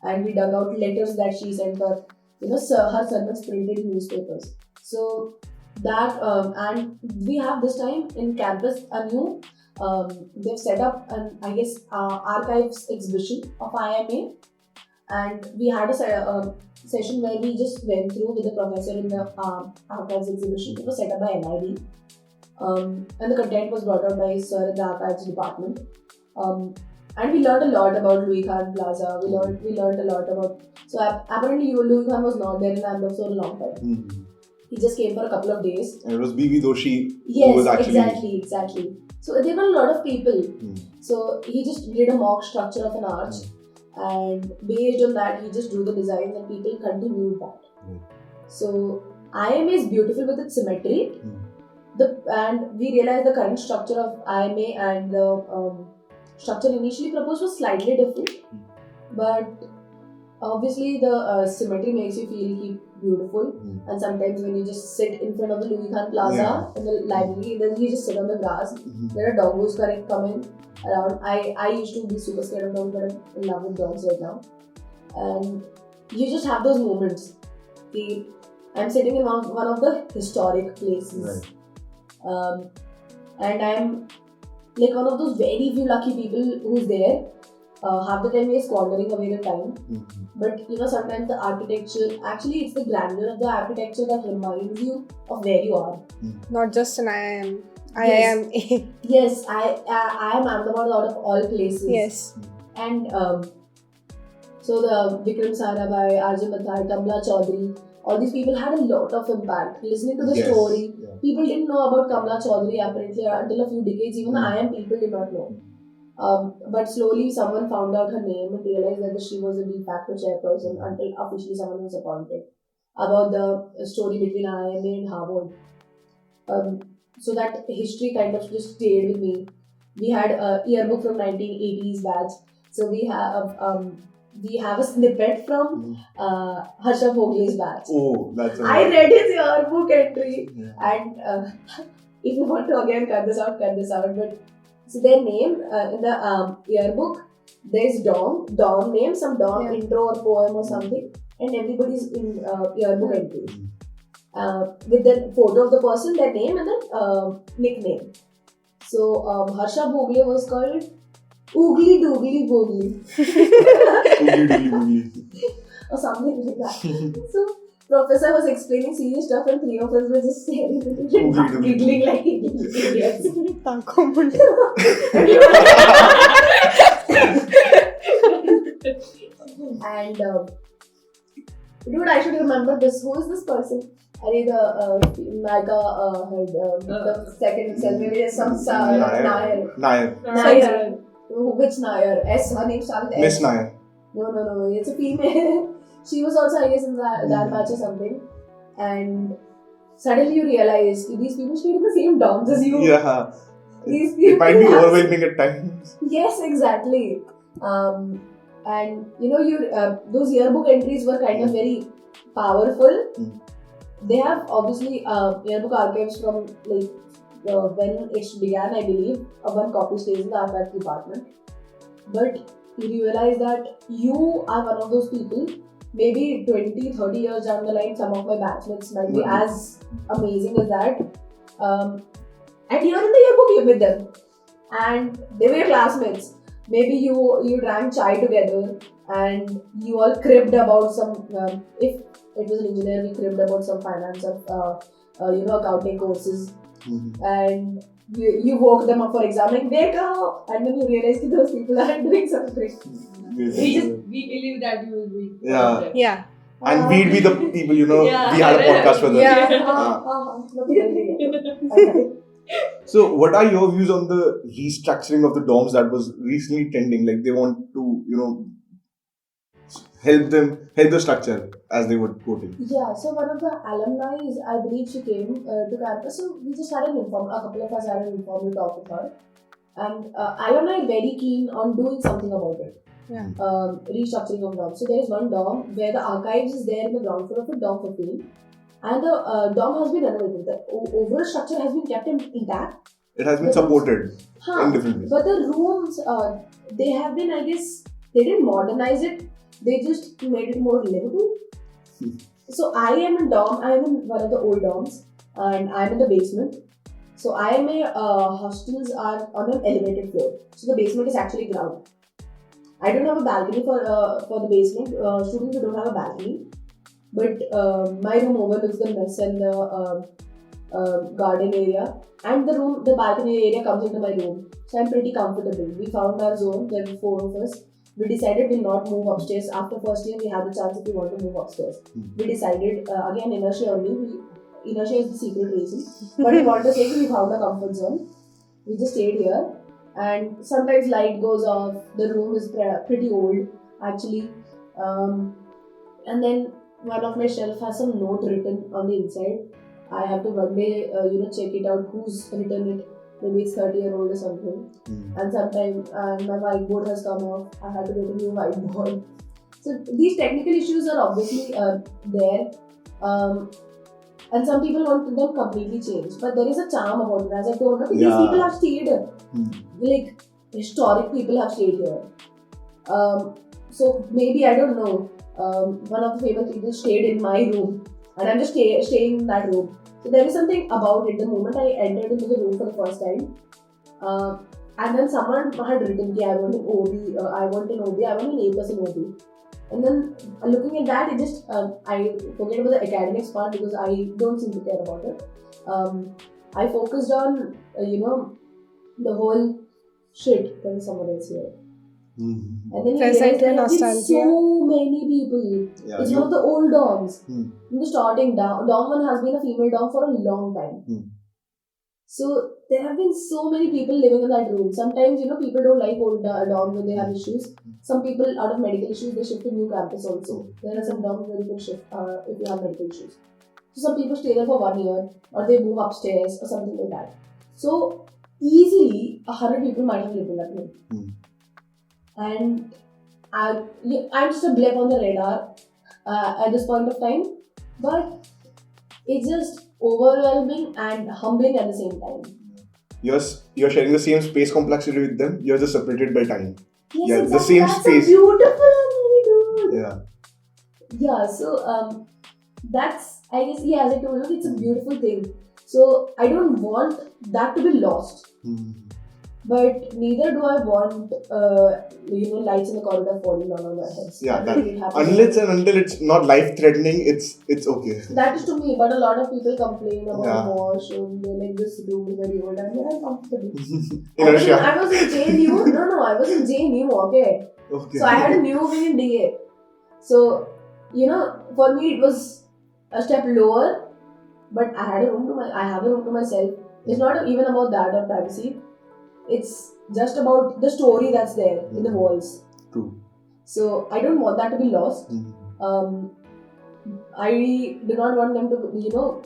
and we dug out letters that she sent her. Her servants printed newspapers. So that and we have this time in campus a new. They've set up an archives exhibition of IIM-A, and we had a session where we just went through with the professor in the archives exhibition. It was set up by NID, and the content was brought out by Sir in the archives department. And we learned a lot about Louis Kahn Plaza. We learned a lot about. So apparently Louis Kahn was not there in Ahmedabad for a long time. He just came for a couple of days. And it was B.V. Doshi who was actually... Yes, exactly. So there were a lot of people. So he just did a mock structure of an arch, and based on that he just drew the designs, and people continued that. So IIM-A is beautiful with its symmetry. And we realized the current structure of IIM-A and the structure initially proposed was slightly different, but obviously the symmetry makes you feel beautiful. And sometimes when you just sit in front of the Louis Kahn Plaza in the library, then you just sit on the grass. There are doggos coming around. I used to be super scared of dogs, but I'm in love with dogs right now. And you just have those moments. I'm sitting in one of the historic places, and I'm like one of those very few lucky people who's there. half the time we are squandering away the time. Mhm. But sometimes the architecture, actually it's the grandeur of the architecture that reminds you of where you are. Not just an IIM. Yes. IIM-A. Yes, I am Ahmedabad out of all places. Yes. And so the Vikram Sarabhai, Arjun Mathai, Kamla Chaudhary, all these people had a lot of impact. Listening to the Yes, story, yeah. people didn't know about Kamla Chaudhary apparently until a few decades. Even the IIM people did not know. But slowly someone found out her name and realized that she was a de facto chairperson until officially someone was appointed. About the story between IIMA and Harvard. So that history kind of just stayed with me. We had a yearbook from 1980s batch. So we have a snippet from Harsha Bhogle's batch. Oh, that's I read his yearbook entry, Yeah. and if you want to again cut this out. But so their name in the yearbook, there's Dom name, some Dom intro or poem or something, and everybody's in yearbook entry with the photo of the person, their name, and then nickname. So Harsha Bhogle was called Oogly Doogly Boogly. Oogly doogly boogly. Or something like that. So professor was explaining serious stuff and three of us were just staring at it, giggling like idiots. And dude, I should remember this. Who is this person? The head, the second cell, maybe there's some Nair. Which Nair? S, her name started S. Miss Nair. No, it's a female. She was also, I guess, in that batch or something. And suddenly you realize these people stayed in the same dorms as you. Yeah. These people It might be overwhelming at times. Yes, exactly. And those yearbook entries were kind of very powerful. They have obviously yearbook archives from when it began, I believe. One copy stays in the archive department. But you realize that you are one of those people. Maybe 20, 30 years down the line, some of my batchmates might be as amazing as that. And you're in the yearbook, you're with them. And they were your classmates. Maybe you drank chai together and you all cribbed about some, if it was an engineer, we cribbed about some finance of, accounting courses. And you woke them up for exam, like, wake up! And then you realize that those people are doing something. We believe that you will be. Yeah. And we'd be the people, we had a podcast with them. So, what are your views on the restructuring of the dorms that was recently trending? Like, they want to, help the structure, as they were quoting. Yeah, so one of the alumni, I believe she came to campus, so we just had a couple of us had an informal talk with her. And alumni are very keen on doing something about it. Yeah. Restructuring of dorms. So there is one dorm where the archives is there in the ground floor of it, dorm 15. And the dorm has been renovated. The overall structure has been kept intact. It has been supported in different ways. But the rooms, they have been, I guess, they didn't modernize it. They just made it more livable. So I am in one of the old dorms and I am in the basement. So IIMA hostels are on an elevated floor. So the basement is actually ground. I don't have a balcony for the basement. Students don't have a balcony. But my room overlooks the mess and the garden area. And the balcony area comes into my room. So I'm pretty comfortable. We found our zone. There were 4 of us. We decided we'll not move upstairs. After first year, we had the chance if we want to move upstairs. We decided, again, inertia only. Inertia is the secret reason. But we wanted to say we found a comfort zone. We just stayed here. And sometimes light goes off. The room is pretty old, actually. And then one of my shelf has some note written on the inside. I have to one day, check it out who's written it. Maybe it's 30-year-old or something. And sometimes my whiteboard has come off. I had to get a new whiteboard. So these technical issues are obviously there. And some people want them completely changed. But there is a charm about it. As I told you, these people have stayed here. Like, historic people have stayed here. So maybe, I don't know, one of the famous people stayed in my room. And I'm just staying in that room. So there is something about it. The moment I entered into the room for the first time, And then someone had written, I want an OB, I want an OB, I want an A+ in OB. And then looking at that, it just, I forget about the academics part because I don't seem to care about it. I focused on, the whole shit. There is someone else here. Mm-hmm. And then you There's realize like there have been nostalgia. so many people. Yeah, It's one of the old doms. Hmm. In the starting, dom one has been a female dom for a long time. Hmm. So there have been so many people living in that room. Sometimes, people don't like old doms when they have issues. Some people, out of medical issues, they shift to new campus also. There are some doms where you can shift if you have medical issues. So some people stay there for 1 year, or they move upstairs, or something like that. So easily, 100 people might have lived in that room. Hmm. And I'm just a blip on the radar at this point of time. But it's just overwhelming and humbling at the same time. You're sharing the same space complexity with them. You're just separated by time. Yes, Yeah, exactly. the same That's space. a beautiful analogy, dude. Yeah. Yeah, so that's, I guess, as I told you, it's a beautiful thing. So I don't want that to be lost. Mm-hmm. But neither do I want, lights in the corridor falling down on our heads. Yeah, I think it happens. unless and until it's not life-threatening, it's okay. That is to me, but a lot of people complain about Yeah. the washroom. They're like, this room is very old, and they're uncomfortable. Inertia. I was in JNU. No, I was in JNU, okay. Okay. So I had a new wing in DA. So, for me it was a step lower, but I have a room to myself. It's not even about that or privacy. It's just about the story that's there in the walls. True. So I don't want that to be lost. Mm-hmm. I do not want them to, redo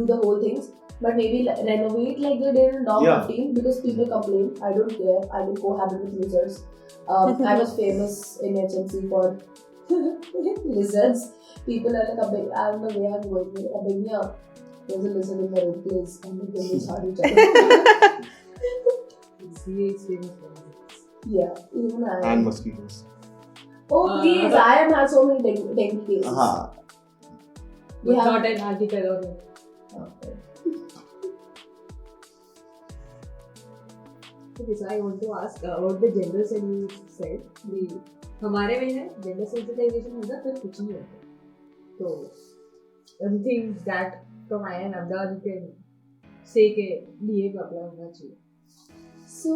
the whole things, but maybe renovate like they did in Dom 15 because people complain. I don't care. I will cohabit with lizards. I was famous in HMC for lizards. People are like, I don't know where I'm going. Abhignyana, there's a lizard in the room, please. And we can just hard each other. It's famous for lizards. Yeah, even I. And mosquitoes. Oh, please, I have had so many dengue cases. But not an article on it. Okay. Okay, so I want to ask about the gender cell you said. हमारे में है gender sensitization होगा फिर कुछ नहीं होता. So anything that from IIM-Ahmedabad you can say के DA का apply होना चाहिए. So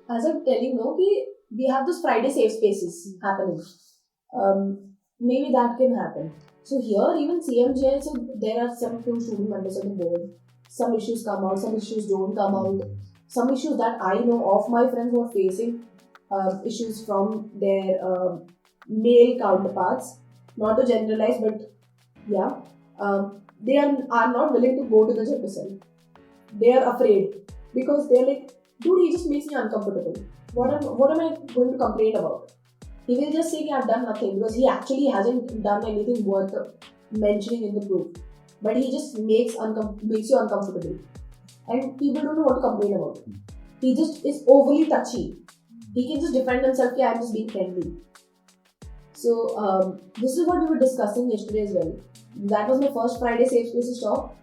as I'm telling you, we have those Friday safe spaces happening. Maybe that can happen. So here, even CMJ, so there are some few student members on the board. Some issues come out, some issues don't come out. Some issues that I know of my friends who are facing issues from their male counterparts. Not to generalize, but yeah, they are not willing to go to the gender cell. They are afraid because they're like, dude, he just makes me uncomfortable. What am I going to complain about? He will just say, I've done nothing because he actually hasn't done anything worth mentioning in the proof. But he just makes you uncomfortable. And people don't know what to complain about. He just is overly touchy. He can just defend himself, I'm just being friendly. So, this is what we were discussing yesterday as well. That was my first Friday Safe Spaces talk.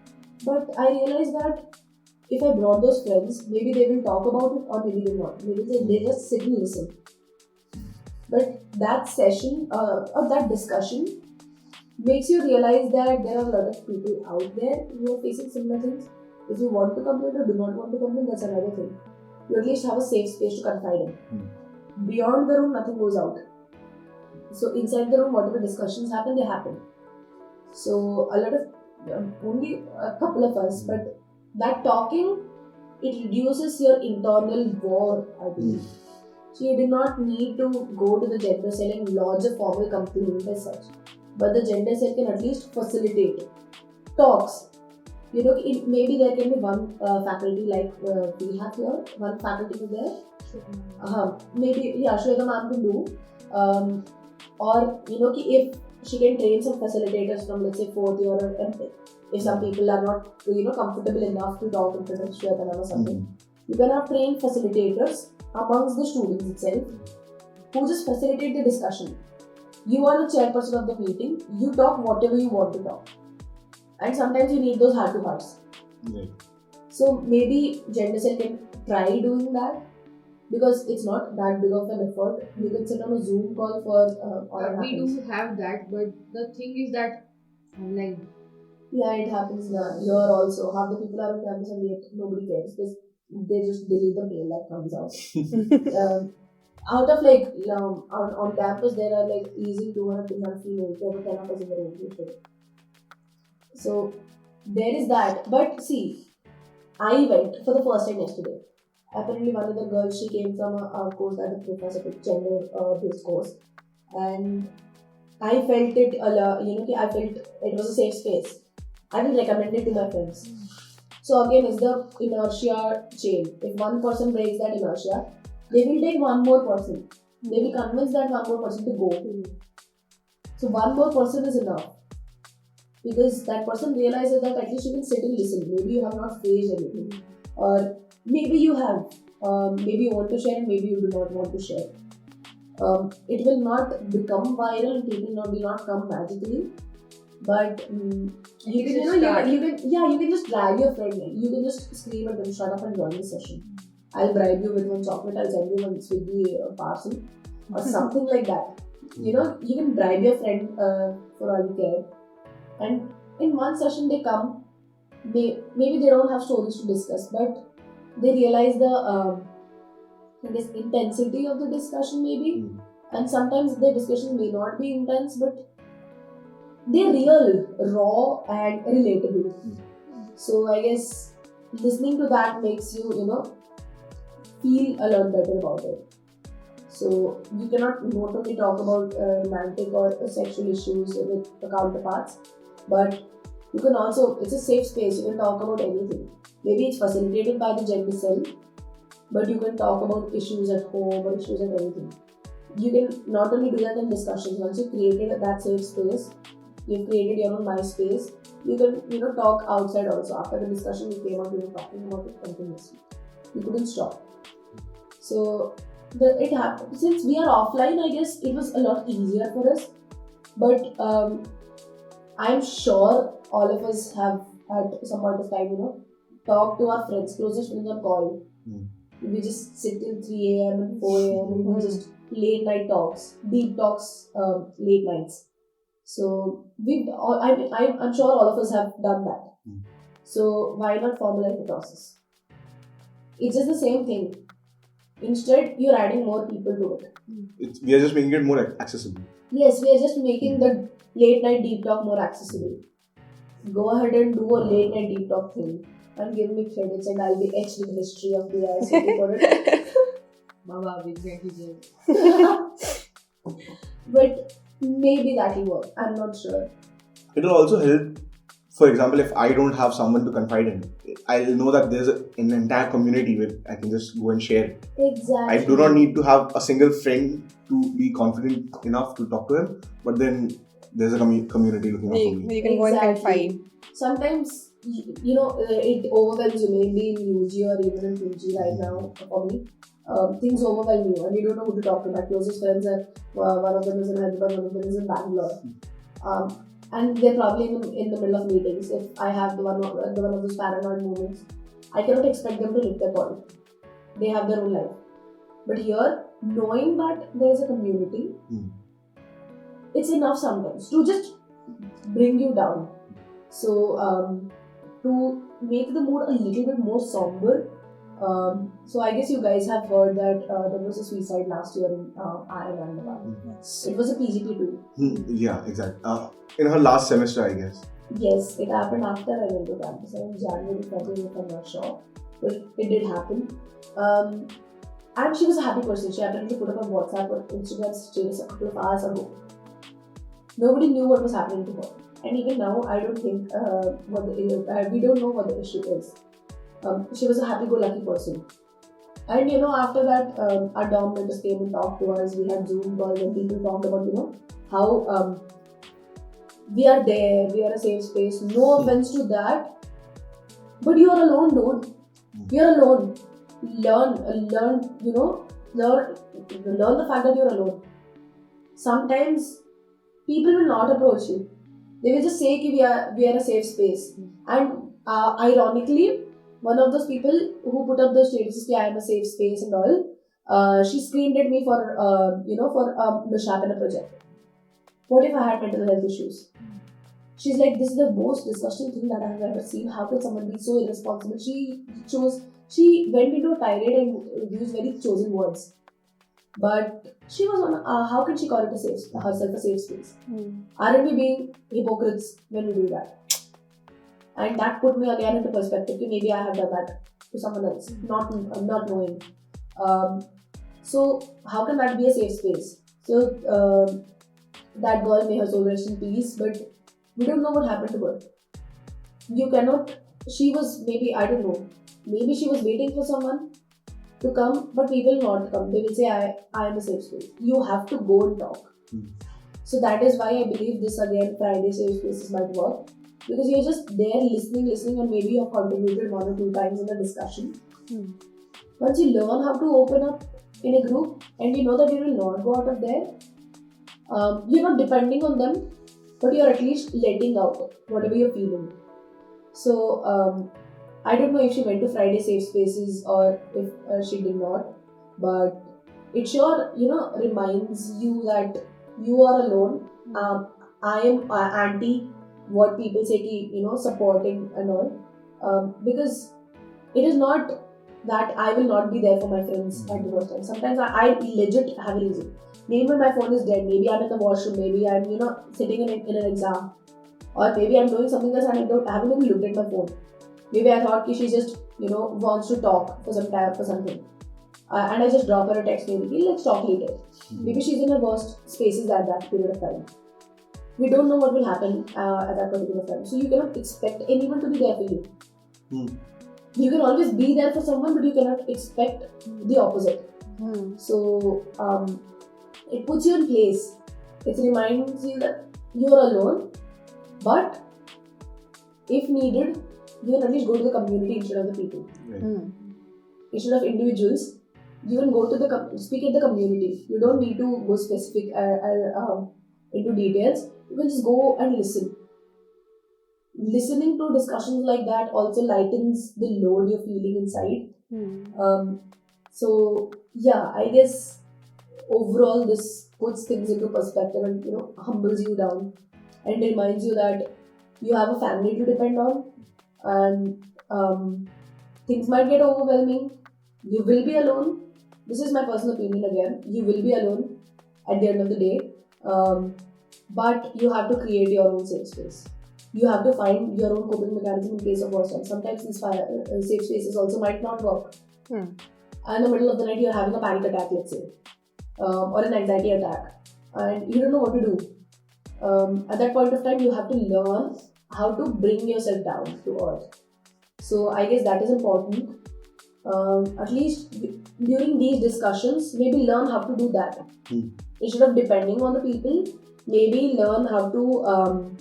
But I realized that if I brought those friends, maybe they will talk about it or maybe they won't. Maybe they just sit and listen. But that session or that discussion makes you realize that there are a lot of people out there who are facing similar things. If you want to complain or do not want to complain, that's another thing. You at least have a safe space to confide in. Beyond the room, nothing goes out. So inside the room, whatever discussions happen, they happen. So a lot of, only a couple of us, but that talking, it reduces your internal war, I believe. So you do not need to go to the gender cell and lodge a formal complaint as such. But the gender cell can at least facilitate talks. Maybe there can be one faculty like we have here, one faculty was there. Maybe, Shweta ma'am can do. Or, if she can train some facilitators from, let's say, 4th year or MTech. If some people are not, comfortable enough to talk in front of Shweta ma'am or something. You can have trained facilitators amongst the students itself who just facilitate the discussion. You are the chairperson of the meeting. You talk whatever you want to talk. And sometimes you need those heart-to-hearts. Right. So maybe gender cell can try doing that, because it's not that big of an effort. You can sit on a Zoom call for all it We happens. do have that, but the thing is that online. Yeah, it happens here also. Half the people are on campus and yet nobody cares because they just delete the mail that comes out. Out of on campus there are like easily 200 females. There were 10 of us in the room usually. So there is that. But see, I went for the first time yesterday. Apparently, one of the girls, she came from a course that the professor took, gender-based course, and I felt it. I felt it was a safe space. I will recommend it to my friends. So again, it's the inertia chain. If one person breaks that inertia, they will take one more person. They will convince that one more person to go. So one more person is enough. Because that person realizes that at least you can sit and listen. Maybe you have not faced anything. Or maybe you have. Maybe you want to share, maybe you do not want to share. It will not become viral and people will not come magically. But you can just drag your friend. You can just scream at them, shut up and join the session. I'll bribe you with one chocolate, I'll send you one Swiggy parcel or something like that. You can bribe your friend for all you care. And in one session they come, maybe they don't have stories to discuss, but they realize the intensity of the discussion maybe. And sometimes the discussion may not be intense, but they're real, raw and relatable. So I guess listening to that makes you, feel a lot better about it. So you cannot not only talk about romantic or sexual issues with the counterparts, but you can also, it's a safe space, you can talk about anything. Maybe it's facilitated by the gender cell, but you can talk about issues at home or issues at anything. You can not only do that in discussions, once you created that safe space, you've created your own MySpace, you can, talk outside also. After the discussion you came out, you were talking about it continuously. You couldn't stop. So it happened. Since we are offline, I guess it was a lot easier for us. But I'm sure all of us have at some point of time, talk to our friends, closest friends on call. We just sit till 3 a.m. and 4 a.m. and we just late night talks, deep talks, late nights. So I'm sure all of us have done that. So why not formalize the process? It's just the same thing. Instead, you're adding more people to it. We are just making it more accessible. Yes, we are just making the late night deep talk more accessible. Go ahead and do a late night deep talk thing and give me credits and I'll be etched in history of the IICT for it. Baba, we get it. But maybe that will work. I'm not sure. It will also help. For example, if I don't have someone to confide in, I'll know that there's an entire community where I can just go and share. Exactly. I do not need to have a single friend to be confident enough to talk to him, but then there's a community looking out for me. You can go and confide. Sometimes, it overwhelms you, maybe in UG or even in PG right now for me. Things overwhelm you and you don't know who to talk to. My closest friends are, one of them is in Hyderabad, one of them is in Bangalore. And they're probably in the middle of meetings. If I have the one of those paranoid moments, I cannot expect them to hit their call. They have their own life. But here, knowing that there is a community, it's enough sometimes to just bring you down. So, to make the mood a little bit more somber, so I guess you guys have heard that there was a suicide last year in IIM-Ahmedabad. It was a PGP too. Yeah, exactly. In her last semester, I guess. Yes, it happened after I went to campus in January, February, if I'm not sure. But it did happen. And she was a happy person. She apparently put up on WhatsApp or Instagram status a couple of hours ago. Nobody knew what was happening to her. And even now, I don't think we don't know what the issue is. She was a happy-go-lucky person. And after that, our dorm members came and talked to us. We had Zoom calls and people talked about, how we are there, we are a safe space. No offense to that. But you are alone, dude. You're alone. Learn the fact that you're alone. Sometimes people will not approach you. They will just say that we are a safe space. And ironically, one of those people who put up the statuses that I am a safe space and all, she screamed at me for for mishap in a project. What if I had mental health issues? She's like, this is the most disgusting thing that I have ever seen. How could someone be so irresponsible? She went into a tirade and used very chosen words. But she was on, how can she call it herself a safe space? Aren't we being hypocrites when we do that? And that put me again into perspective. Maybe I have done that to someone else, not knowing. So how can that be a safe space? So that girl, may her soul rest in peace, but we don't know what happened to her. You cannot. She was maybe, I don't know. Maybe she was waiting for someone to come, but people will not come. They will say, I am a safe space. You have to go and talk. So that is why I believe this again, Friday safe spaces might work. Because you're just there listening, and maybe you've contributed 1 or 2 times in the discussion. Once you learn how to open up in a group and you know that you will not go out of there, you're not depending on them, but you're at least letting out whatever you're feeling. So, I don't know if she went to Friday safe spaces or if she did not, but it sure, reminds you that you are alone. I am anti what people say, supporting and all, because it is not that I will not be there for my friends at the worst time. Sometimes I legit have a reason. Maybe my phone is dead, maybe I'm in the washroom, maybe I'm, sitting in an exam, or maybe I'm doing something else and I haven't even looked at my phone. Maybe I thought she just, wants to talk for some time for something. And I just drop her a text, maybe, let's talk later. Maybe she's in her worst spaces at that period of time. We don't know what will happen at that particular time. So you cannot expect anyone to be there for you. You can always be there for someone, but you cannot expect the opposite. So it puts you in place. It reminds you that you are alone, but if needed, you can at least go to the community instead of the people. Instead of individuals, you can go to speak at the community. You don't need to go specific into details. You can just go and listen. Listening to discussions like that also lightens the load you're feeling inside. So yeah, I guess overall this puts things into perspective and humbles you down and reminds you that you have a family to depend on, and things might get overwhelming. You will be alone. This is my personal opinion again. You will be alone at the end of the day. But you have to create your own safe space. You have to find your own coping mechanism in case of worst time. Sometimes these safe spaces also might not work. And in the middle of the night, you're having a panic attack, let's say, or an anxiety attack, and you don't know what to do. At that point of time, you have to learn how to bring yourself down to earth. So I guess that is important. At least during these discussions, maybe learn how to do that. Instead of depending on the people, maybe learn how to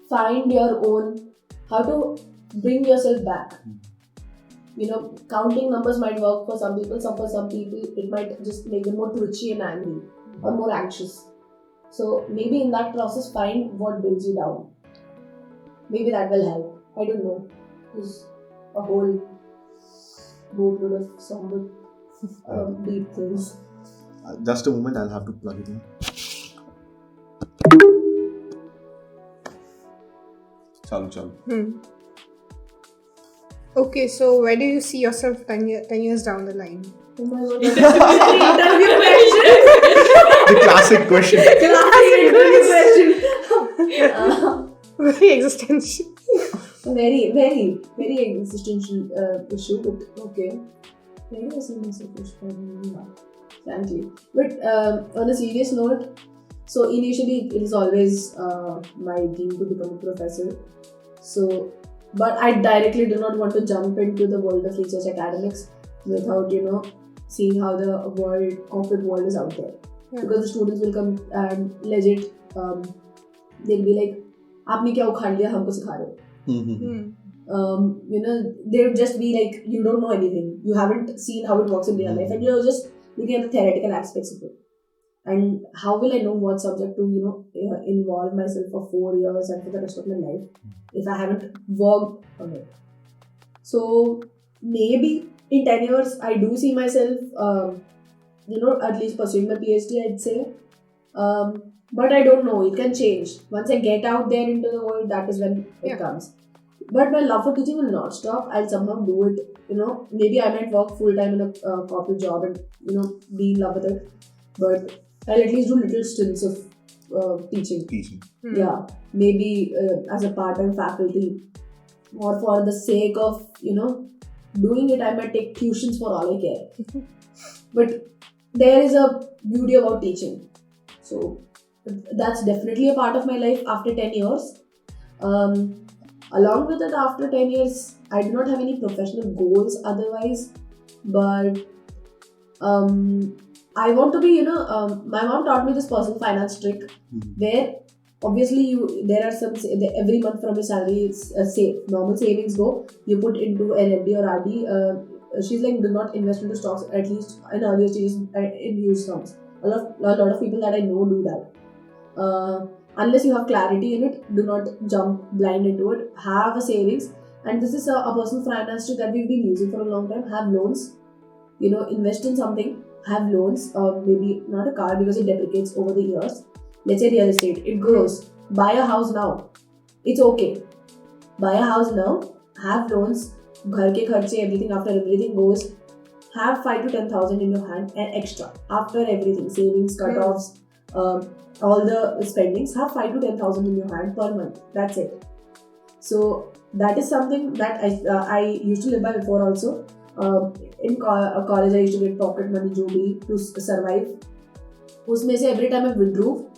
find your own, how to bring yourself back. Counting numbers might work for some people, for some people it might just make them more twitchy and angry or more anxious. So maybe in that process, find what brings you down. Maybe that will help. I don't know. There's a whole boatload of somber deep things. Just a moment, I'll have to plug it in. Chalu. Okay, so where do you see yourself 10 years down the line? Oh my god, interview question. The classic question. Very existential. Very, very, very existential issue, but okay. Where do I see myself? Frankly. But on a serious note, so initially it is always my dream to become a professor. So, but I directly do not want to jump into the world of research academics without, seeing how the corporate world is out there. Yeah. Because the students will come and legit, they'll be like, "Aapne kya ukhad liya, humko sikha rahe ho." They'll just be like, you don't know anything. You haven't seen how it works in real life, and you're just looking at the theoretical aspects of it. And how will I know what subject to, involve myself for 4 years and for the rest of my life if I haven't worked on it? So maybe in 10 years, I do see myself, at least pursuing my PhD, I'd say. But I don't know, it can change. Once I get out there into the world, that is when it comes. But my love for teaching will not stop. I'll somehow do it. Maybe I might work full time in a corporate job and be in love with it. But I'll at least do little stints of teaching. Yeah, maybe as a part-time faculty, or for the sake of doing it, I might take tuitions for all I care. But there is a beauty about teaching. So that's definitely a part of my life after 10 years. Along with it, after 10 years, I do not have any professional goals otherwise. But I want to be, my mom taught me this personal finance trick where obviously there are some, every month from your salary, normal savings go, you put into an FD or RD. She's like, do not invest into stocks, at least in earlier stages, in used terms. A lot of people that I know do that. Unless you have clarity in it, do not jump blind into it. Have a savings, and this is a personal finance trick that we've been using for a long time. Have loans, invest in something. Have loans, maybe not a car because it depreciates over the years. Let's say real estate, it grows. Buy a house now. It's okay. Buy a house now. Have loans. Ghar ke kharche, everything after everything goes. Have 5 to 10,000 in your hand and extra after everything, savings, cut-offs, all the spendings. Have 5 to 10,000 in your hand per month. That's it. So that is something that I used to live by before also. In college, I used to get pocket money, jo bhi, to survive. Usme se every time I withdrew,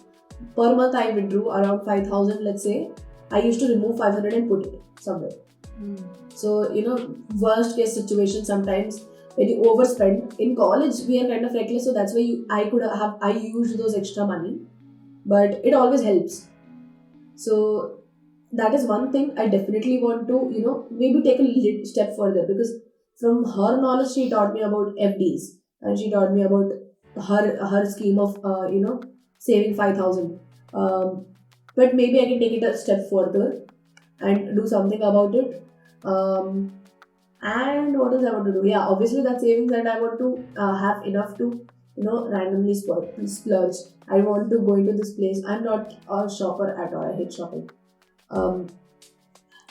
per month I withdrew around 5,000, let's say. I used to remove 500 and put it somewhere. So, worst case situation sometimes when you overspend. In college, we are kind of reckless, so that's why I used those extra money. But it always helps. So that is one thing I definitely want to, maybe take a little step further, because from her knowledge, she taught me about FDs and she taught me about her scheme of, saving 5,000. But maybe I can take it a step further and do something about it. And what else I want to do? Yeah, obviously that savings that I want to have enough to, randomly splurge. I want to go into this place. I'm not a shopper at all. I hate shopping.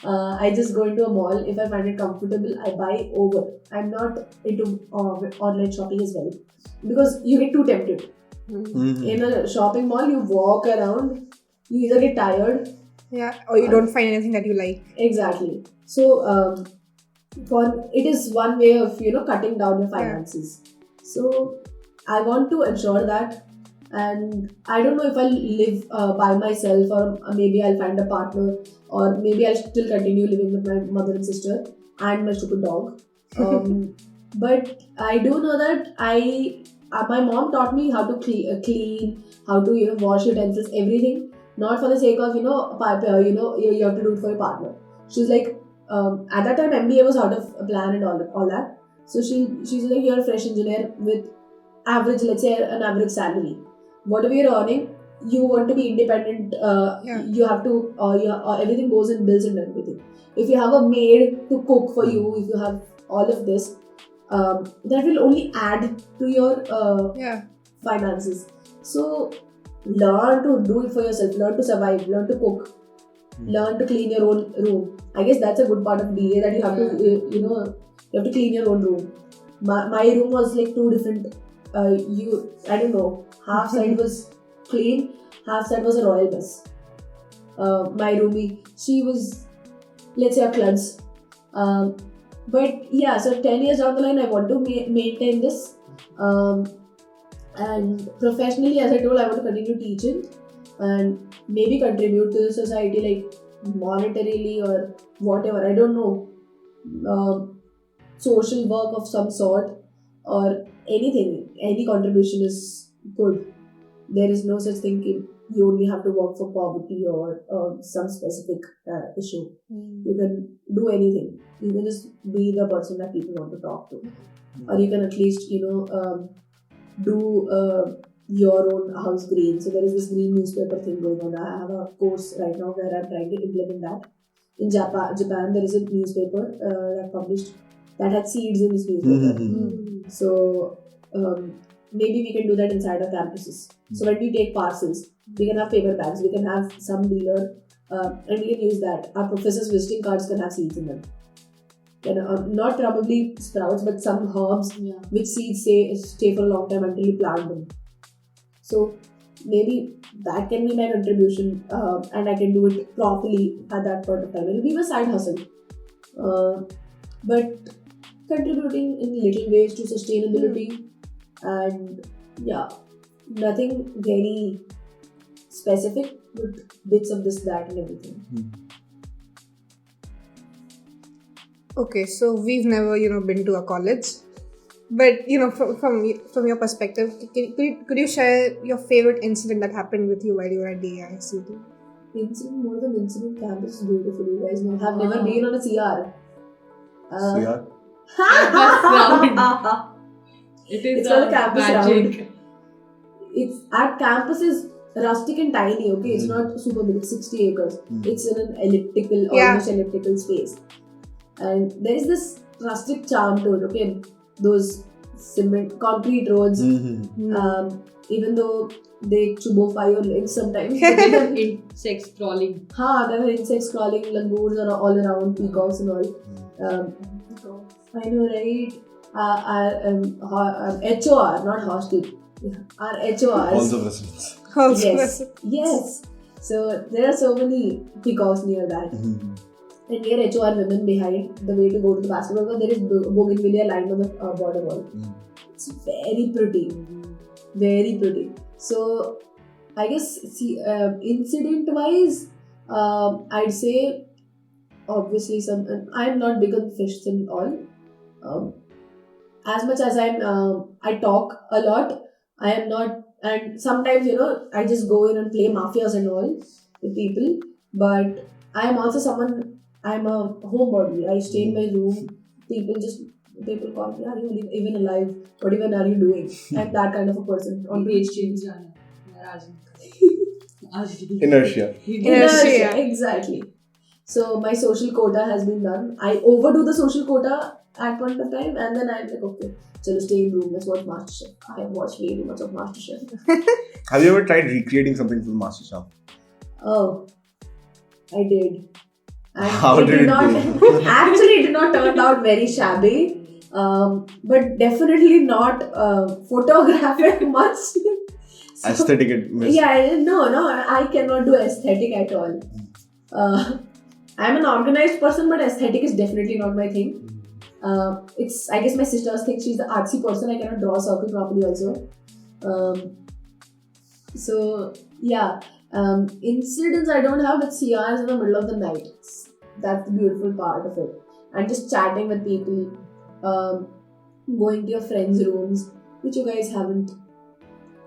I just go into a mall. If I find it comfortable, I buy over. I'm not into online shopping as well, because you get too tempted. In a shopping mall, you walk around, you either get tired, or you don't find anything that you like. Exactly. So it is one way of cutting down your finances. So I want to ensure that, and I don't know if I'll live by myself, or maybe I'll find a partner, or maybe I'll still continue living with my mother and sister and my stupid dog. But I do know that my mom taught me how to clean, how to wash utensils, everything. Not for the sake of you have to do it for your partner. She's like, at that time MBA was out of plan and all that. So she's like, you're a fresh engineer with average, let's say an average salary. Whatever you're earning, you want to be independent. You have to everything goes in bills and everything. If you have a maid to cook for you, if you have all of this, that will only add to your finances. So learn to do it for yourself. Learn to survive. Learn to cook. Learn to clean your own room. I guess that's a good part of DA, that you have to you have to clean your own room. My room was like two different. I don't know. Half side was clean. Half side was a royal mess. My roomie, she was, let's say, a klutz. But yeah, so 10 years down the line, I want to maintain this. And professionally, as I told, I want to continue teaching and maybe contribute to the society, like monetarily or whatever. I don't know. Social work of some sort or anything. Any contribution is good. There is no such thing. You only have to work for poverty or some specific issue. You can do anything. You can just be the person that people want to talk to. Or you can at least, do your own house green. So there is this green newspaper thing going on. I have a course right now where I'm trying to implement that. in Japan, there is a newspaper that had seeds in this newspaper. So maybe we can do that inside our campuses. So when we take parcels, we can have paper bags, we can have some dealer, and we can use that. Our professors' visiting cards can have seeds in them. Not probably sprouts, but some herbs which seeds stay for a long time until you plant them. So maybe that can be my contribution, and I can do it properly at that point of time. It will be my side hustle. But contributing in little ways to sustainability and nothing very specific, but bits of this, that and everything. Okay, so we've never, been to a college. But, from your perspective, could you share your favorite incident that happened with you while you were at DAIICT? Incident more than incident, campus is beautiful. You guys know. I've never been on a CR. CR? It's called a campus magic. round. It's at campus is rustic and tiny. Okay, it's not super big. It's 60 acres. It's in an almost elliptical space, and there is this rustic charm to it. Okay, those concrete roads. Even though they chubofy your legs sometimes. Insects crawling. There were insects crawling, langurs are all around, peacocks and all. I know, right? Our HOR, not hostel. Our HORs. Halls of residence. Yes. So there are so many peacocks near that. And near HOR women behind the way to go to the basketball court, there is bougainvillea lined on the border wall. It's very pretty. Very pretty. So I guess incident wise, I'd say obviously I'm not big on fish and all. As much as I talk a lot, I am not, and sometimes I just go in and play mafias and all with people. But I am also someone. I'm a homebody. I stay in my room. People call me, are you even alive? What even are you doing? I'm that kind of a person. On page change. Inertia. Exactly. So my social quota has been done. I overdo the social quota at point of time, and then I'm like, okay, so stay in room. Let's watch MasterChef. I have watched way too much of MasterChef. Have you ever tried recreating something from MasterChef? Oh, I did. And How did it go? Actually, it did not turn out very shabby, but definitely not photographic much. Aesthetic. No, I cannot do aesthetic at all. I'm an organized person, but aesthetic is definitely not my thing. I guess my sisters think she's the artsy person. I cannot draw a circle properly also. Incidents I don't have, but CRs in the middle of the night. That's the beautiful part of it. And just chatting with people, going to your friends' rooms, which you guys haven't.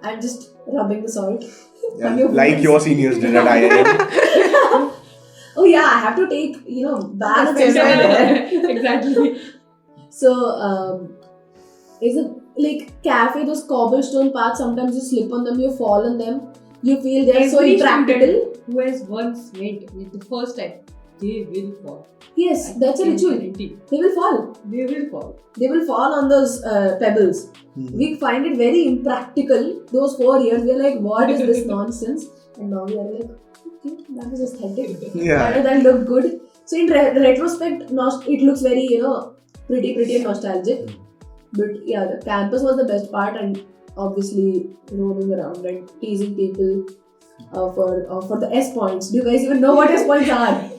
I'm just rubbing the salt. Like your seniors did at IIM. Oh yeah, I have to take, balance there. Exactly. So, is it like cafe, those cobblestone paths, sometimes you slip on them, you fall on them, you feel they're so impractical. Who has once met with the first time, they will fall. Yes, that's a ritual. They will fall. They will fall on those pebbles. We find it very impractical. Those 4 years, we are like, what is this nonsense? And now we are like, okay, that is aesthetic. That looked good. So in retrospect, it looks very, pretty and nostalgic. But yeah, the campus was the best part, and obviously roaming around and teasing people for the S points. Do you guys even know what S points are?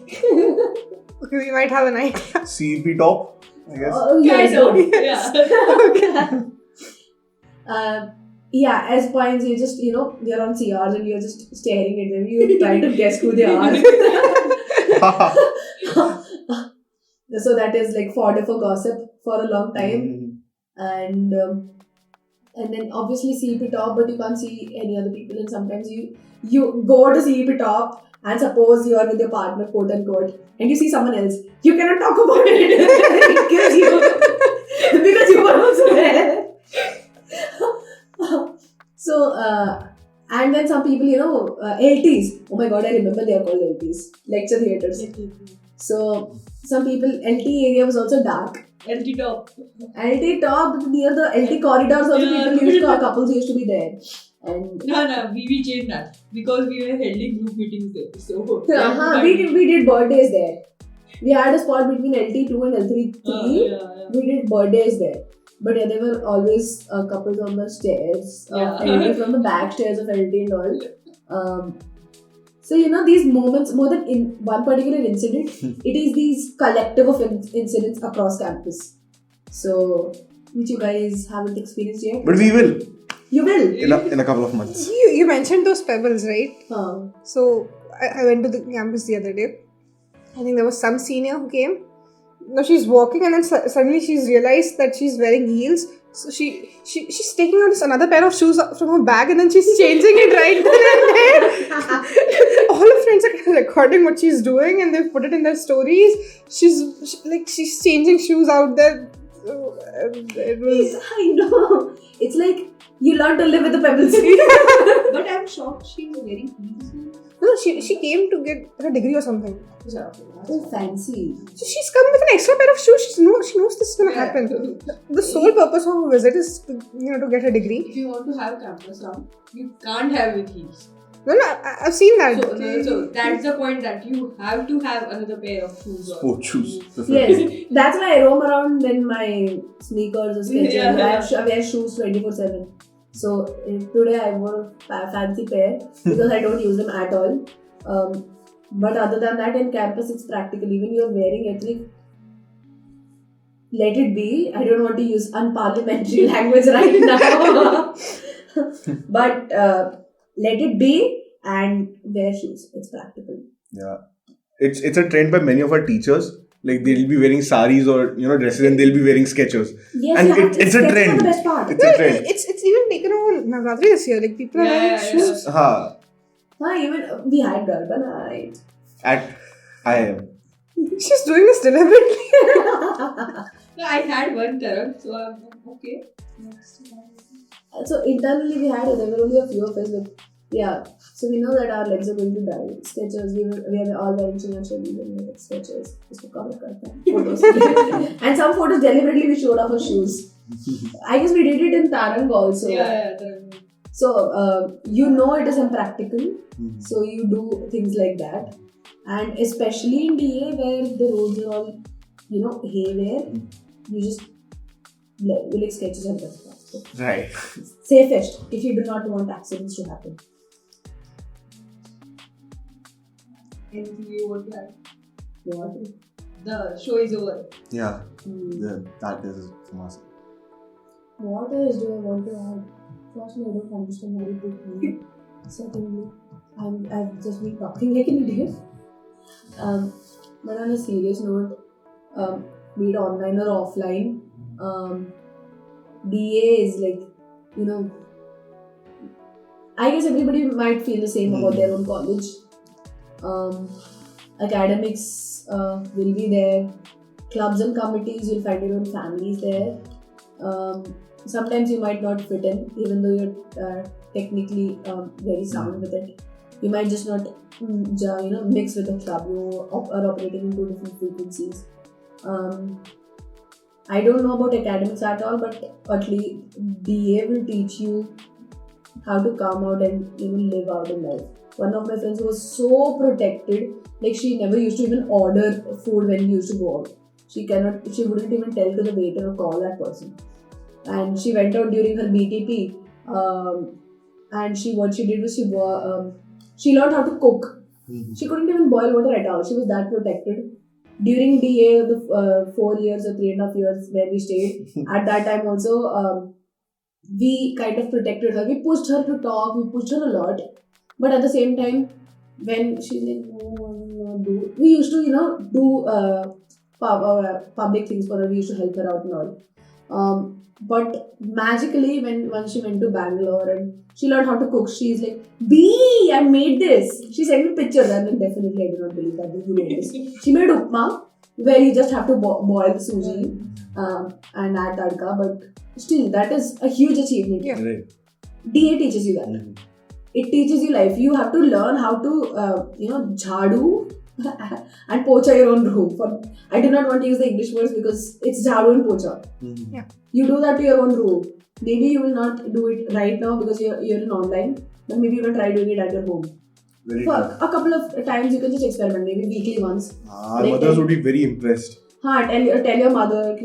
Okay, we might have an idea. CP top, I guess. Yeah, S points, you just, they're on CRs and you're just staring at them. You're trying to guess who they are. So that is like fodder for gossip for a long time. And then obviously CP top, but you can't see any other people. And sometimes you go to CP top, and suppose you are with your partner, quote unquote, and you see someone else. You cannot talk about it. It kills you. Because you were also there. So, and then some people, LTs. Oh my god, I remember they are called LTs. Lecture theatres. So some people, LT area was also dark. LT top. LT top near the LT corridors also couples used to be there. And No, we changed that because we were holding group meetings there. So we did birthdays there. We had a spot between LT2 and LT3. We did birthdays there. But there were always couples on the stairs, LT from the back stairs of LT and all. So these moments, more than in one particular incident, it is these collective of incidents across campus. So, which you guys haven't experienced yet. But we will. You will. In a couple of months. You mentioned those pebbles, right? Huh. So I went to the campus the other day. I think there was some senior who came. Now she's walking and then suddenly she's realized that she's wearing heels. So she's taking out another pair of shoes from her bag and then she's changing it right then and there. All her friends are recording what she's doing and they've put it in their stories. She's changing shoes out there. It was. I know. It's like you learn to live with the pebbles. But I'm shocked she's wearing heels. No, she came to get her degree or something. Oh, fancy. So she's come with an extra pair of shoes. She knows this is going to happen. The sole purpose of her visit is to get a degree. If you want to have campus round, you can't have with heels. No, I've seen that. So that's the point, that you have to have another pair of shoes. Sport shoes. Yes, that's why I roam around in my sneakers or Skechers. Yeah. I wear shoes 24/7. So today I wore a fancy pair because I don't use them at all. But other than that, in campus it's practical. Even you're wearing ethnic, let it be. I don't want to use unparliamentary language right now. But let it be and wear shoes. It's practical. Yeah. It's a trend by many of our teachers. Like they'll be wearing saris or dresses and they'll be wearing Skechers. Yes, and it's a trend. The best part. It's a trend. It's even taken over Navratri this year. Like people are wearing shoes. Even we had Garba night. At IIM. She's doing this deliberately. No, I had one turn, so I'm okay. So internally there were only a few of us, but yeah. So we know that our legs are going to die. Skechers, we are all wearing Chunachali and we had Skechers. Just cover photos. And some photos deliberately we showed off our shoes. I guess we did it in Tarang also. Yeah. So it is impractical. Mm-hmm. So you do things like that. And especially in DA where the roads are all, haywire, you just like Skechers and best. Right. Safest if you do not want accidents to happen. Anything you want to add? What? The show is over. Yeah. That is from us. What else do I want to add? Firstly, I don't understand very quickly. Secondly, I've just been talking like an idiot. But on a serious note, be it online or offline, DA is like, I guess everybody might feel the same about their own college. Academics will be there. Clubs and committees, you'll find your own families there. Sometimes you might not fit in, even though you're technically very sound with it. You might just not, mix with the club. You are operating in two different frequencies. I don't know about academics at all, but at least DA will teach you how to come out and live out in life. One of my friends was so protected, like she never used to even order food when we used to go out. She wouldn't even tell to the waiter or call that person. And she went out during her BTP, and what she did was she learned how to cook. Mm-hmm. She couldn't even boil water at all. She was that protected. During DA, the 4 years or 3.5 years where we stayed, at that time also, we kind of protected her. We pushed her to talk, we pushed her a lot. But at the same time, when she's like, we used to, do public things for her. We used to help her out and all. But magically, when she went to Bangalore and she learned how to cook, she's like, B, I made this. She sent me pictures. And then definitely I do not believe that you made this. She made upma, where you just have to boil the suji and add tadka. But still, that is a huge achievement. Yeah. Right. DA teaches you that. It teaches you life. You have to learn how to, jhadu, and pocha your own room. I do not want to use the English words because it's jhadu and pocha. Yeah. You do that to your own room. Maybe you will not do it right now because you're in online, but maybe you can try doing it at your home. Very For true. a couple of times you can just experiment, maybe weekly once. Like Mothers would be very impressed. Tell your mother,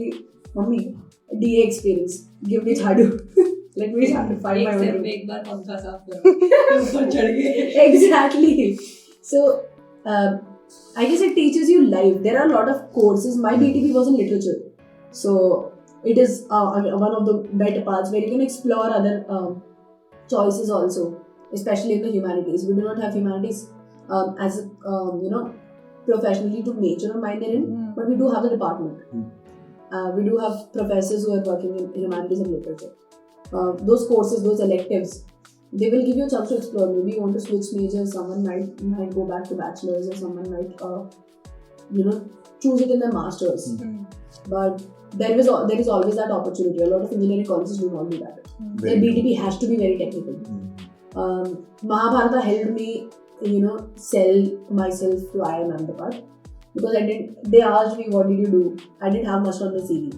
Mummy, DA experience. Give me jhadu. Let me find my own room. एक बार पंखा साफ करो ऊपर चढ़ गए. Exactly. So, I guess it teaches you life. There are a lot of courses. My BTP was in literature. So, it is one of the better parts where you can explore other choices also, especially in the humanities. We do not have humanities as professionally to major or minor in, but we do have the department. We do have professors who are working in humanities and literature. Those courses, those electives, they will give you a chance to explore. Maybe you want to switch majors, someone might go back to bachelor's, or someone might choose it in their masters. But there is always that opportunity. A lot of engineering colleges do not do that. Their BTP has to be very technical. Mahabharata helped me, sell myself to IIM-Ahmedabad because they asked me, what did you do? I didn't have much on my CV.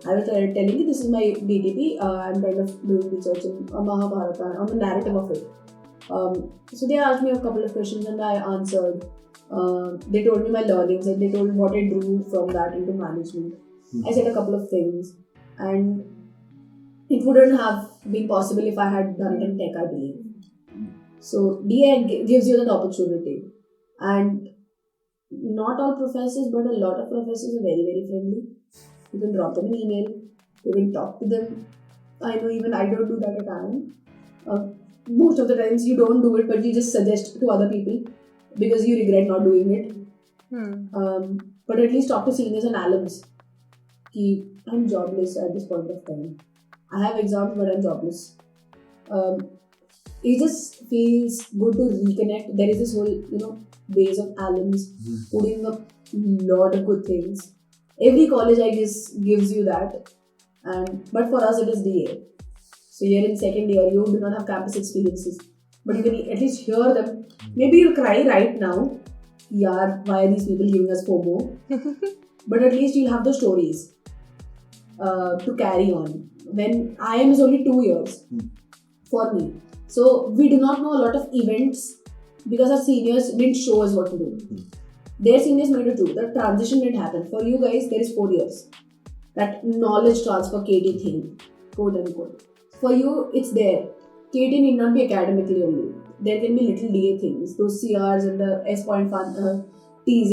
I was telling you, this is my BTP. I'm kind of doing research in Mahabharata, on the narrative of it. So they asked me a couple of questions and I answered. They told me my learnings and they told me what I drew from that into management. I said a couple of things, and it wouldn't have been possible if I had done it in tech, I believe. So DA gives you that opportunity, and not all professors, but a lot of professors are very, very friendly. You can drop them an email, you can talk to them. I know even I don't do that at IIM. Most of the times you don't do it, but you just suggest to other people because you regret not doing it. But at least talk to seniors and alums. I'm jobless at this point of time. I have exams, but I'm jobless. It just feels good to reconnect. There is this whole, base of alums putting up a lot of good things. Every college, I guess, gives you that. But for us, it is DA. So you're in second year, you do not have campus experiences. But you can at least hear them. Maybe you'll cry right now. Yeah, why are these people giving us FOMO? But at least you'll have the stories to carry on. When IIM is only 2 years for me. So we do not know a lot of events because our seniors didn't show us what to do. Their seniors made it too. The transition didn't happen. For you guys, there is 4 years. That knowledge transfer KT thing, quote unquote. For you, it's there. KT need not be academically only. There can be little DA things. Those CRs and the S.1 T's